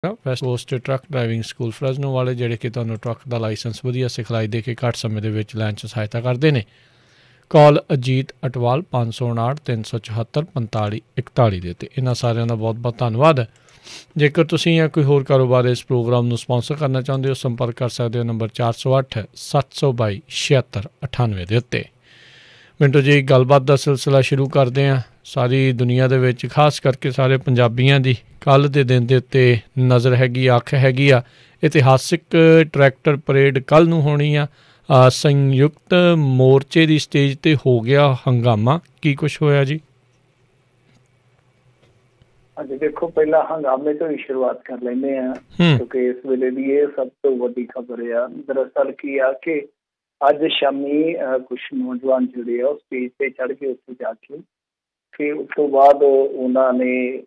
West coast truck driving school Fresno ਵਾਲੇ, ਜਿਹੜੇ ਕਿ ਤੁਹਾਨੂੰ ਟਰੱਕ ਦਾ ਲਾਇਸੈਂਸ ਵਧੀਆ ਸਿਖਲਾਈ ਦੇ ਕੇ ਘੱਟ ਸਮੇਂ ਦੇ ਵਿੱਚ ਲੈਣ 'ਚ ਸਹਾਇਤਾ ਕਰਦੇ ਨੇ। ਕਾਲ ਅਜੀਤ ਅਟਵਾਲ 559 374 45 41 ਦੇ ਉੱਤੇ। ਇਹਨਾਂ ਸਾਰਿਆਂ ਦਾ ਬਹੁਤ ਬਹੁਤ ਧੰਨਵਾਦ। ਜੇਕਰ ਤੁਸੀਂ ਜਾਂ ਕੋਈ ਹੋਰ ਕਾਰੋਬਾਰ ਇਸ ਪ੍ਰੋਗਰਾਮ ਨੂੰ ਸਪੋਂਸਰ ਕਰਨਾ ਚਾਹੁੰਦੇ ਹੋ, ਸੰਪਰਕ ਕਰ ਸਕਦੇ ਹੋ ਨੰਬਰ 408 722 76 98 ਦੇ ਉੱਤੇ। ਮਿੰਟੋ ਜੀ, ਗੱਲਬਾਤ ਦਾ ਸਿਲਸਿਲਾ ਸ਼ੁਰੂ ਕਰਦੇ ਹਾਂ। ਸਾਰੀ ਦੁਨੀਆ ਦੇ ਵਿੱਚ, ਖਾਸ ਕਰਕੇ ਸਾਰੇ ਪੰਜਾਬੀਆਂ ਦੀ ਕੱਲ੍ਹ ਦੇ ਦਿਨ ਦੇ ਉੱਤੇ ਨਜ਼ਰ ਹੈਗੀ, ਅੱਖ ਹੈਗੀ ਆ। ਇਤਿਹਾਸਿਕ ਟਰੈਕਟਰ ਪਰੇਡ ਕੱਲ੍ਹ ਨੂੰ ਹੋਣੀ ਆ। ਸੰਯੁਕਤ ਮੋਰਚੇ ਦੀ ਸਟੇਜ 'ਤੇ ਹੋ ਗਿਆ ਹੰਗਾਮਾ। ਕੀ ਕੁਛ ਹੋਇਆ ਜੀ? ਹਾਂਜੀ, ਦੇਖੋ ਪਹਿਲਾਂ ਹੰਗਾਮੇ ਤੋਂ ਹੀ ਸ਼ੁਰੂਆਤ ਕਰ ਲੈਂਦੇ ਹਾਂ, ਕਿਉਂਕਿ ਇਸ ਵੇਲੇ ਦੀ ਇਹ ਸਭ ਤੋਂ ਵੱਡੀ ਖਬਰ ਆ। ਦਰਅਸਲ ਕੀ ਆ ਕਿ ਅੱਜ ਸ਼ਾਮੀ ਕੁਛ ਨੌਜਵਾਨ ਜਿਹੜੇ ਆ ਉਹ ਸਟੇਜ ਤੇ ਚੜ੍ਹ ਕੇ ਉੱਥੇ ਜਾ ਕੇ ਫਿਰ ਉਸ ਤੋਂ ਬਾਅਦ ਉਹਨਾਂ ਨੇ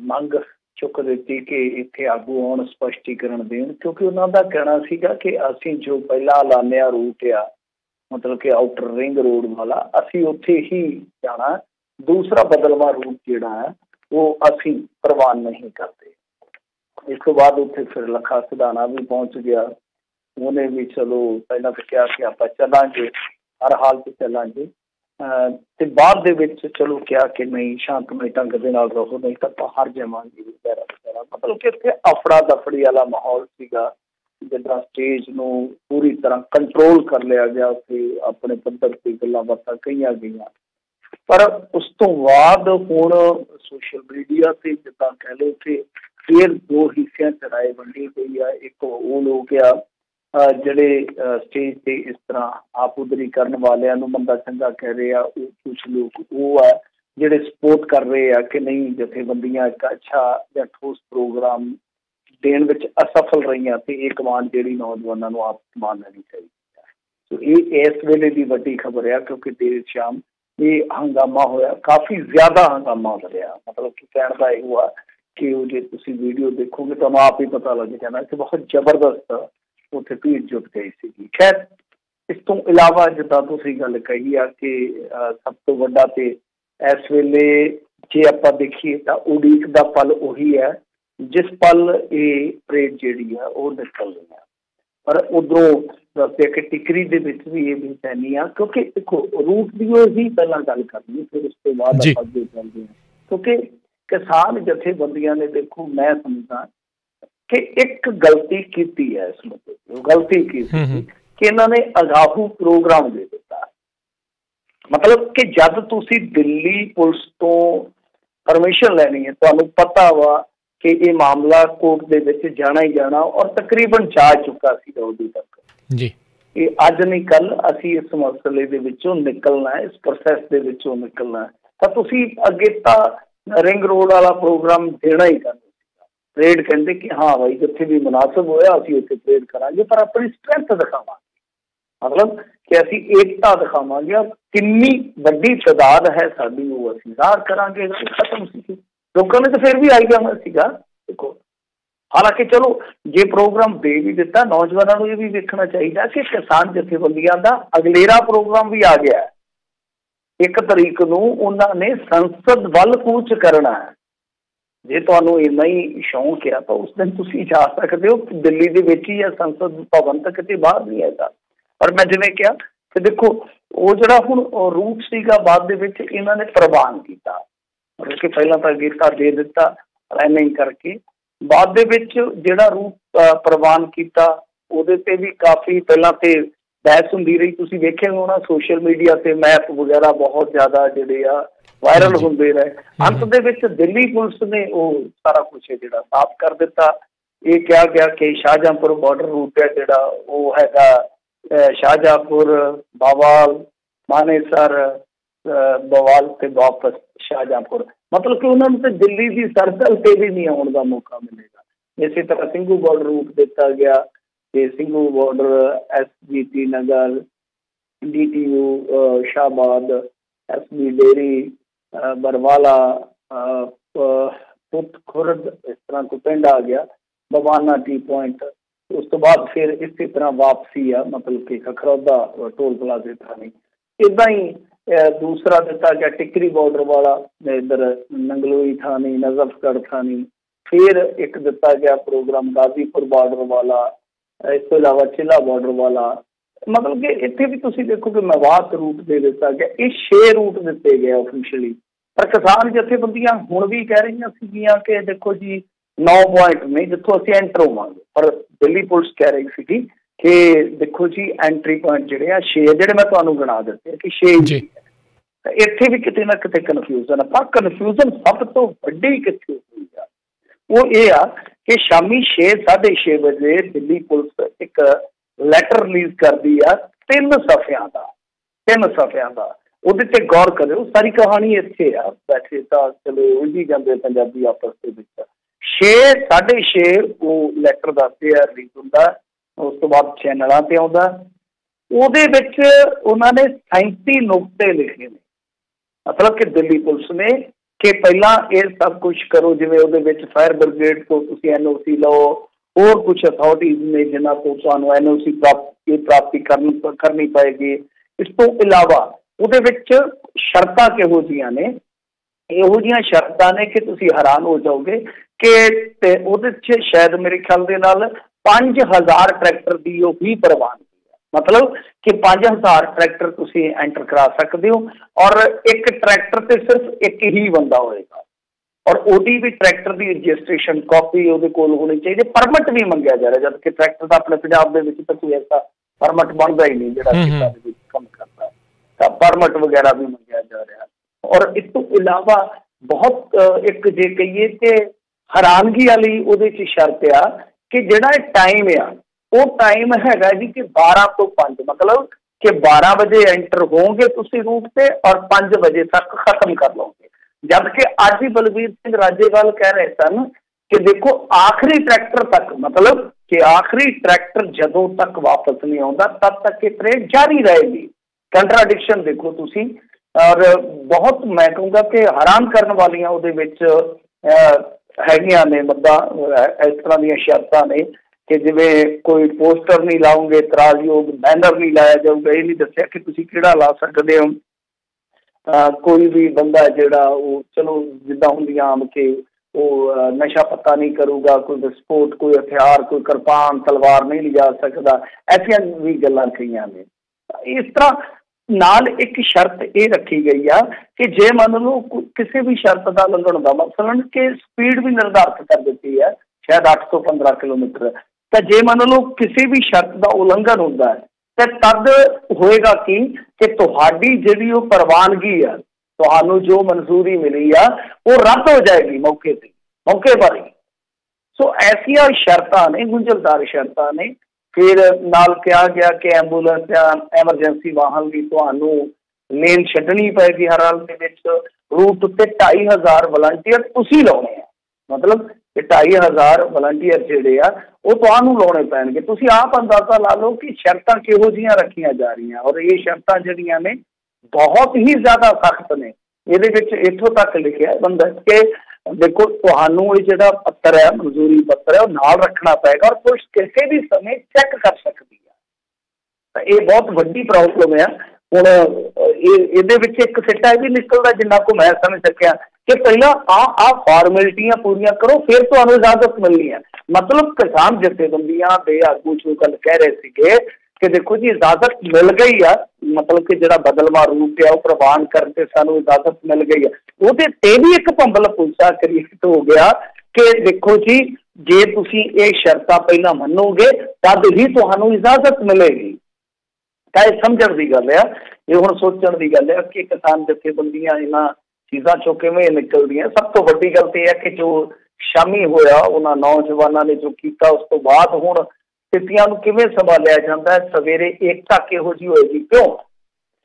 ਮੰਗ ਚੁੱਕ ਦਿੱਤੀ ਕਿ ਇੱਥੇ ਆਗੂ ਆਉਣ, ਸਪਸ਼ਟੀਕਰਨ ਦੇਣ, ਕਿਉਂਕਿ ਉਹਨਾਂ ਦਾ ਕਹਿਣਾ ਸੀਗਾ ਕਿ ਅਸੀਂ ਜੋ ਪਹਿਲਾਂ ਐਲਾਨਿਆ ਰੂਟ ਆ, ਮਤਲਬ ਕਿ ਆਊਟਰ ਰਿੰਗ ਰੋਡ ਵਾਲਾ, ਅਸੀਂ ਉੱਥੇ ਹੀ ਜਾਣਾ। ਦੂਸਰਾ ਬਦਲਵਾਂ ਰੂਟ ਜਿਹੜਾ ਹੈ ਉਹ ਅਸੀਂ ਪ੍ਰਵਾਨ ਨਹੀਂ ਕਰਦੇ। ਇਸ ਤੋਂ ਬਾਅਦ ਉੱਥੇ ਫਿਰ ਲੱਖਾ ਸਿਧਾਣਾ ਵੀ ਪਹੁੰਚ ਗਿਆ। ਉਹਨੇ ਵੀ ਚਲੋ ਪਹਿਲਾਂ ਤਾਂ ਕਿਹਾ ਕਿ ਆਪਾਂ ਚੱਲਾਂਗੇ, ਹਰ ਹਾਲ 'ਚ ਚੱਲਾਂਗੇ, ਤੇ ਬਾਅਦ ਦੇ ਵਿੱਚ ਚਲੋ ਕਿਹਾ ਕਿ ਨਹੀਂ, ਸ਼ਾਂਤਮਈ ਢੰਗ ਦੇ ਨਾਲ ਰਹੋ, ਨਹੀਂ ਤਾਂ ਆਪਾਂ ਹਾਰ ਜਾਵਾਂਗੇ ਵਗੈਰਾ ਵਗੈਰਾ। ਮਤਲਬ ਕਿ ਇੱਥੇ ਅਫੜਾ ਦਫੜੀ ਵਾਲਾ ਮਾਹੌਲ ਸੀਗਾ। ਜਿੱਦਾਂ ਸਟੇਜ ਨੂੰ ਪੂਰੀ ਤਰ੍ਹਾਂ ਕੰਟਰੋਲ ਕਰ ਲਿਆ ਗਿਆ, ਉੱਥੇ ਆਪਣੇ ਪੱਧਰ 'ਤੇ ਗੱਲਾਂ ਬਾਤਾਂ ਕਹੀਆਂ ਗਈਆਂ। ਪਰ ਉਸ ਤੋਂ ਬਾਅਦ ਹੁਣ ਸੋਸ਼ਲ ਮੀਡੀਆ 'ਤੇ ਜਿੱਦਾਂ ਕਹਿ ਲਓ ਕਿ ਫਿਰ ਦੋ ਹਿੱਸਿਆਂ 'ਚ ਰਾਏ ਵੰਡੀ ਗਈ ਆ। ਇੱਕ ਉਹ ਲੋਕ ਆ ਜਿਹੜੇ ਸਟੇਜ 'ਤੇ ਇਸ ਤਰ੍ਹਾਂ ਆਪੁਦਰੀ ਕਰਨ ਵਾਲਿਆਂ ਨੂੰ ਮੰਦਾ ਚੰਗਾ ਕਹਿ ਰਹੇ ਆ। ਉਹ ਕੁਛ ਲੋਕ ਉਹ ਆ ਜਿਹੜੇ ਸਪੋਰਟ ਕਰ ਰਹੇ ਆ ਕਿ ਨਹੀਂ, ਜਥੇਬੰਦੀਆਂ ਇੱਕ ਅੱਛਾ ਜਾਂ ਠੋਸ ਪ੍ਰੋਗਰਾਮ ਦੇਣ ਵਿੱਚ ਅਸਫਲ ਰਹੀਆਂ ਤੇ ਇਹ ਕਮਾਨ ਜਿਹੜੀ ਨੌਜਵਾਨਾਂ ਨੂੰ ਆਪ ਸੰਭਾਲ ਲੈਣੀ ਚਾਹੀਦੀ ਹੈ। ਸੋ ਇਹ ਇਸ ਵੇਲੇ ਦੀ ਵੱਡੀ ਖਬਰ ਆ, ਕਿਉਂਕਿ ਦੇਰ ਸ਼ਾਮ ਇਹ ਹੰਗਾਮਾ ਹੋਇਆ, ਕਾਫੀ ਜ਼ਿਆਦਾ ਹੰਗਾਮਾ ਹੋਇਆ। ਮਤਲਬ ਕਿ ਕਹਿਣ ਦਾ ਇਹ ਆ ਕਿ ਉਹ ਜੇ ਤੁਸੀਂ ਵੀਡੀਓ ਦੇਖੋਗੇ ਤੁਹਾਨੂੰ ਆਪ ਹੀ ਪਤਾ ਲੱਗ ਜਾਣਾ ਕਿ ਬਹੁਤ ਜ਼ਬਰਦਸਤ ਉੱਥੇ ਭੀੜ ਜੁਟ ਗਈ ਸੀਗੀ। ਖੈਰ, ਇਸ ਤੋਂ ਇਲਾਵਾ ਜਿੱਦਾਂ ਤੁਸੀਂ ਗੱਲ ਕਹੀ ਆ ਕਿ ਸਭ ਤੋਂ ਵੱਡਾ ਤੇ ਇਸ ਵੇਲੇ ਜੇ ਆਪਾਂ ਦੇਖੀਏ ਤਾਂ ਉਡੀਕ ਦਾ ਪਲ ਉਹੀ ਹੈ ਜਿਸ ਪਲ ਇਹ ਪਰੇਡ ਜਿਹੜੀ ਆ ਉਹ ਨਿਕਲ ਰਹੀ ਆ। ਪਰ ਉੱਧਰੋਂ ਦੱਸਿਆ ਕਿ ਟਿਕਰੀ ਦੇ ਵਿੱਚ ਵੀ ਇਹ ਬੇਚੈਨੀ ਆ, ਕਿਉਂਕਿ ਦੇਖੋ ਰੂਟ ਦੀ ਹੀ ਪਹਿਲਾਂ ਗੱਲ ਕਰਨੀ, ਫਿਰ ਉਸ ਤੋਂ ਬਾਅਦ ਆਪਾਂ ਅੱਗੇ ਚੱਲਦੇ ਹਾਂ। ਕਿਉਂਕਿ ਕਿਸਾਨ ਜਥੇਬੰਦੀਆਂ ਨੇ, ਦੇਖੋ ਮੈਂ ਸਮਝਦਾ ਕਿ ਇੱਕ ਗਲਤੀ ਕੀਤੀ ਹੈ ਇਸ ਮੁੱਦੇ ਤੇ। ਉਹ ਗਲਤੀ ਕੀਤੀ ਕਿ ਇਹਨਾਂ ਨੇ ਅਗਾਹੂ ਪ੍ਰੋਗਰਾਮ ਦੇ ਦਿੱਤਾ। ਮਤਲਬ ਕਿ ਜਦ ਤੁਸੀਂ ਦਿੱਲੀ ਪੁਲਿਸ ਤੋਂ ਪਰਮਿਸ਼ਨ ਲੈਣੀ ਹੈ, ਤੁਹਾਨੂੰ ਪਤਾ ਵਾ ਕਿ ਇਹ ਮਾਮਲਾ ਕੋਰਟ ਦੇ ਵਿੱਚ ਜਾਣਾ ਹੀ ਜਾਣਾ, ਔਰ ਤਕਰੀਬਨ ਜਾ ਚੁੱਕਾ ਸੀਗਾ ਉਦੋਂ ਤੱਕ ਜੀ। ਇਹ ਅੱਜ ਨਹੀਂ ਕੱਲ ਅਸੀਂ ਇਸ ਮਸਲੇ ਦੇ ਵਿੱਚੋਂ ਨਿਕਲਣਾ ਹੈ, ਇਸ ਪ੍ਰੋਸੈਸ ਦੇ ਵਿੱਚੋਂ ਨਿਕਲਣਾ ਹੈ। ਤਾਂ ਤੁਸੀਂ ਅੱਗੇ ਤਾਂ ਰਿੰਗ ਰੋਡ ਵਾਲਾ ਪ੍ਰੋਗਰਾਮ ਦੇਣਾ ਹੀ ਕਰਨਾ ਸੀਗਾ। ਪਰੇਡ ਕਹਿੰਦੇ ਕਿ ਹਾਂ ਬਾਈ, ਜਿੱਥੇ ਵੀ ਮੁਨਾਸਬ ਹੋਇਆ ਅਸੀਂ ਉੱਥੇ ਪਰੇਡ ਕਰਾਂਗੇ, ਪਰ ਆਪਣੀ ਸਟਰੈਂਥ ਦਿਖਾਵਾਂਗੇ। ਮਤਲਬ ਕਿ ਅਸੀਂ ਏਕਤਾ ਦਿਖਾਵਾਂਗੇ, ਕਿੰਨੀ ਵੱਡੀ ਤਾਦਾਦ ਹੈ ਸਾਡੀ ਉਹ ਅਸੀਂ ਜ਼ਾਹਰ ਕਰਾਂਗੇ। ਖਤਮ ਸੀ, ਲੋਕਾਂ ਨੇ ਤਾਂ ਫਿਰ ਵੀ ਆਈ ਜਾਣਾ ਸੀਗਾ। ਦੇਖੋ, ਹਾਲਾਂਕਿ ਚਲੋ ਜੇ ਪ੍ਰੋਗਰਾਮ ਦੇ ਵੀ ਦਿੱਤਾ, ਨੌਜਵਾਨਾਂ ਨੂੰ ਇਹ ਵੀ ਵੇਖਣਾ ਚਾਹੀਦਾ ਕਿ ਕਿਸਾਨ ਜਥੇਬੰਦੀਆਂ ਦਾ ਅਗਲੇਰਾ ਪ੍ਰੋਗਰਾਮ ਵੀ ਆ ਗਿਆ। 1 ਤਰੀਕ ਨੂੰ ਉਹਨਾਂ ਨੇ ਸੰਸਦ ਵੱਲ ਕੂਚ ਕਰਨਾ ਹੈ। ਜੇ ਤੁਹਾਨੂੰ ਇੰਨਾ ਹੀ ਸ਼ੌਂਕ ਆ ਤਾਂ ਉਸ ਦਿਨ ਤੁਸੀਂ ਜਾ ਸਕਦੇ ਹੋ, ਦਿੱਲੀ ਦੇ ਵਿੱਚ ਹੀ ਹੈ ਸੰਸਦ ਭਵਨ, ਤੱਕ ਕਿਤੇ ਬਾਹਰ ਨਹੀਂ ਹੈਗਾ। ਪਰ ਮੈਂ ਜਿਵੇਂ ਕਿਹਾ ਕਿ ਦੇਖੋ ਉਹ ਜਿਹੜਾ ਹੁਣ ਰੂਟ ਸੀਗਾ, ਬਾਅਦ ਦੇ ਵਿੱਚ ਇਹਨਾਂ ਨੇ ਪ੍ਰਵਾਨ ਕੀਤਾ। ਮਤਲਬ ਕਿ ਪਹਿਲਾਂ ਤਾਂ ਅਗੇਤਾ ਦੇ ਦਿੱਤਾ ਪਲੈਨਿੰਗ ਕਰਕੇ, ਬਾਅਦ ਦੇ ਵਿੱਚ ਜਿਹੜਾ ਰੂਟ ਪ੍ਰਵਾਨ ਕੀਤਾ ਉਹਦੇ ਤੇ ਵੀ ਕਾਫੀ ਪਹਿਲਾਂ ਤੇ ਬਹਿਸ ਹੁੰਦੀ ਰਹੀ। ਤੁਸੀਂ ਵੇਖਿਆ ਹੋਣਾ ਸੋਸ਼ਲ ਮੀਡੀਆ ਤੇ ਮੈਪ ਵਗੈਰਾ ਬਹੁਤ ਜ਼ਿਆਦਾ ਜਿਹੜੇ ਆ ਵਾਇਰਲ ਹੁੰਦੇ ਰਹੇ। ਅੰਤ ਦੇ ਵਿੱਚ ਦਿੱਲੀ ਪੁਲਿਸ ਨੇ ਉਹ ਸਾਰਾ ਕੁਛ ਜਿਹੜਾ ਸਾਫ਼ ਕਰ ਦਿੱਤਾ। ਇਹ ਕਿਹਾ ਗਿਆ ਕਿ ਸ਼ਾਹਜਹਾਂਪੁਰ ਬਾਰਡਰ ਰੂਟ ਹੈ ਜਿਹੜਾ ਉਹ ਹੈਗਾ ਸ਼ਾਹਜਹਾਂਪੁਰ, ਬਾਵਾਲ, ਮਾਨੇਸਰ, ਬਵਾਲ ਤੇ ਵਾਪਸ ਸ਼ਾਹਜਹਾਂਪੁਰ। ਮਤਲਬ ਕਿ ਉਹਨਾਂ ਨੂੰ ਤੇ ਦਿੱਲੀ ਦੀ ਸਰਹੱਦ ਤੇ ਵੀ ਨਹੀਂ ਆਉਣ ਦਾ ਮੌਕਾ ਮਿਲੇਗਾ। ਇਸੇ ਤਰ੍ਹਾਂ ਸਿੰਘੂ ਬਾਰਡਰ ਰੂਟ ਦਿੱਤਾ ਗਿਆ ਤੇ ਸਿੰਘੂ ਬਾਰਡਰ, SGT ਨਗਰ, DTU Shahbad, SB dairy, Barwala, ਪੁੱਤ ਖੁਰਦ, ਇਸ ਤਰ੍ਹਾਂ ਕੋਈ ਪਿੰਡ ਆ ਗਿਆ, ਬਵਾਨਾ ਟੀ ਪੁਆਇੰਟ। ਉਸ ਤੋਂ ਬਾਅਦ ਫਿਰ ਇਸੇ ਤਰ੍ਹਾਂ ਵਾਪਸੀ ਆ, ਮਤਲਬ ਕਿ ਖਖਰੌਦਾ ਟੋਲ ਪਲਾਜ਼ੇ ਥਾਣੀ। ਇੱਦਾਂ ਹੀ ਦੂਸਰਾ ਦਿੱਤਾ ਗਿਆ ਟਿਕਰੀ ਬਾਰਡਰ ਵਾਲਾ, ਇੱਧਰ ਨੰਗਲੋਈ ਥਾਣੀ, ਨਜ਼ਫਗੜ੍ਹ ਥਾਣੀ, फिर एक दिता गया प्रोग्राम गाजीपुर बॉर्डर वाला, इस तो इलावा चिल्ला बॉर्डर वाला। मतलब कि इतने भी तुम देखो कि मेवात रूट दे दिता गया, ये 6 रूट दिते गए ऑफिशियली। पर किसान जथेबंदियां हुण भी कह रही सीगियां कि देखो जी 9 पॉइंट ने जिथों असीं एंटर होवांगे, पर दिल्ली पुलिस कह रही सी कि देखो जी एंट्री पॉइंट जिहड़े आ 6 जिहड़े मैं तुहानूं गिना दित्ते कि 6 इत्थे भी किते ना किते कन्फ्यूजन आ। पर कन्फ्यूजन सब तो वड्डी कित्थे होई आ, वो ये आ कि शामी 6-6:30 बजे दिल्ली पुलिस एक लैटर रिलीज करती आ 3 सफ़ियां का, 3 सफ़ियां का। ਉਹਦੇ ਤੇ गौर करो, सारी कहानी इत्थे आ। बैठे तो चलो उलझी जाते पंजाबी आपस के विच। 6-6:30 वो लैटर दसदे आ रिलीज हुंदा, उस तो बाद चैनलों ते आउंदा। ਉਹਦੇ ਵਿੱਚ ਉਹਨਾਂ ਨੇ 37 नुकते लिखे ने, मतलब कि दिल्ली पुलिस ने कि पहला ये सब कुछ करो, जिवें ਉਹਦੇ ਵਿੱਚ फायर ब्रिगेड तो तुसीं NOC लो, और कुछ अथॉरिटीज ने जिन्हां तो तुहानूं NOC प्राप्ति करनी पएगी। इस तो इलावा ਉਹਦੇ ਵਿੱਚ शर्तां किहो जिहियां ने, ਇਹੋ ਜਿਹੀਆਂ शर्तां ने कि तुसीं हैरान हो जाओगे कि ते ਉਹਦੇ 'ਚ शायद मेरे ख्याल दे नाल 5000 ट्रैक्टर की भी प्रवानगी है। मतलब कि 5000 ट्रैक्टर तुसीं एंटर करा सकते हो, और एक ट्रैक्टर से सिर्फ एक ही बंदा होएगा, और ओडी भी ट्रैक्टर की रजिस्ट्रेशन कॉपी ਉਹਦੇ कोल होनी चाहिए। परमिट भी मंगਿਆ जा रहा, जबकि ट्रैक्टर का अपने पंजाब दे विच तां कोई ऐसा परमिट बनता ही नहीं जिहड़ा खेतां दे विच काम करता, तो परमिट वगैरह भी मंगਿਆ जा रहा। और इस तो इलावा बहुत एक जे कहिए कि हैरानगी वाली ਉਹਦੇ 'ਚ शर्त आ कि जिहड़ा टाइम आ वो टाइम हैगा जी कि 12 तो 5, मतलब कि 12 बजे एंटर होंगे तुसीं रूट से और 5 बजे तक खत्म कर लोगे। जबकि आज ही बलबीर सिंह राजेवाल कह रहे सन कि देखो आखिरी ट्रैक्टर तक, मतलब कि आखिरी ट्रैक्टर जदों तक वापस नहीं आता तब तक ये परेड जारी रहेगी। कंट्राडिक्शन देखो तुसीं, और बहुत मैं कहूँगा कि हैरान करने वालियां ਉਹਦੇ ਵਿੱਚ हैगियां ने, मतलब इस तरह दी शर्तां ने कि जिवें कोई पोस्टर नहीं लाओगे, इतराज़योग बैनर नहीं लाया जाऊगा, ये नहीं दस्सिया कि तुसीं किहड़ा ला सकदे हो। कोई भी बंदा जिहड़ा वो चलो जिद्दां हुंदियां आम के वो नशा पत्ता नहीं करूगा, कोई विस्फोट, कोई हथियार, कोई किरपान तलवार नहीं लिजा सकदा, ऐसियां भी गल्लां कईयां ने। इस तरह नाल एक शर्त ये रखी गई है कि जे मान लो किसी भी शर्त का उल्लंघन का, मसलन कि स्पीड भी निर्धारित कर दी है शायद 815 किलोमीटर, तो जे मान लो किसी भी शर्त का उल्लंघन होता है तो तद होएगा कि तुहाडी जिहड़ी वो प्रवानगी है, तुहानू जो मंजूरी मिली है वो रद्द हो जाएगी मौके पर ही। सो ऐसिया शर्तां ने, गुंझलदार शर्तां ने। फिर नाल कहा गया कि एंबूलेंस या एमरजेंसी वाहन भी तुहानू लेन छड्डनी पेगी हर हाल दे विच। रूट उत्ते 2500 वलंटियर तुसीं लाउणे आ, मतलब कि 2500 वलंटियर जिहड़े आ वो तुहानू लाउणे पैणगे। तुसीं आप अंदाजा ला लो कि शर्तां किहो जिहियां रखियां जा रहीआं, और ये शर्तां जिहड़ियां ने बहुत ही ज़्यादा सख्त ने। ਇਹਦੇ ਵਿੱਚ ਇੱਥੋਂ तक लिखिਆ बंदा कि देखो तुहानू ये जिहड़ा पत्र है, मंजूरी पत्र है, वो नाल रखना पएगा, और पुलिस किसी भी समय चैक कर सकती है। तो ये बहुत वड्डी प्रॉब्लम है। हुण ਇਹਦੇ ਵਿੱਚ एक सिट्टा भी निकलदा जिन्ना को मैं समझ सकिया कि पहला आ फॉर्मेलिटियां पूरियां करो फिर तुहानू इजाजत मिलनी है। मतलब किसान जथेबंदियां दे आगू जो गल कह रहे सीगे कि देखो जी इजाजत मिल गई है, मतलब कि जिहड़ा बदलवा रूट है वो प्रवान करते सानू इजाजत मिल गई है। ਉਹਦੇ ਤੇ भी एक भंबल पुलसा क्रिएट हो गया कि देखो जी जे तुसीं ये शर्तां पहला मनोगे तद ही तुहानू इजाजत मिलेगी। तो यह समझण की गल है, ये हुण सोचण की गल है कि किसान जथेबंदियां इन्हां चीज़ां चों किवें निकलदियां। सब तो वड्डी गल तो यह है कि जो शामी होया उन्हां नौजवानों ने जो किया उस तो बाद हुण स्थितियां नूं किवें संभालिया जांदा है, सवेरे एकता किहो जी होएगी, क्यों?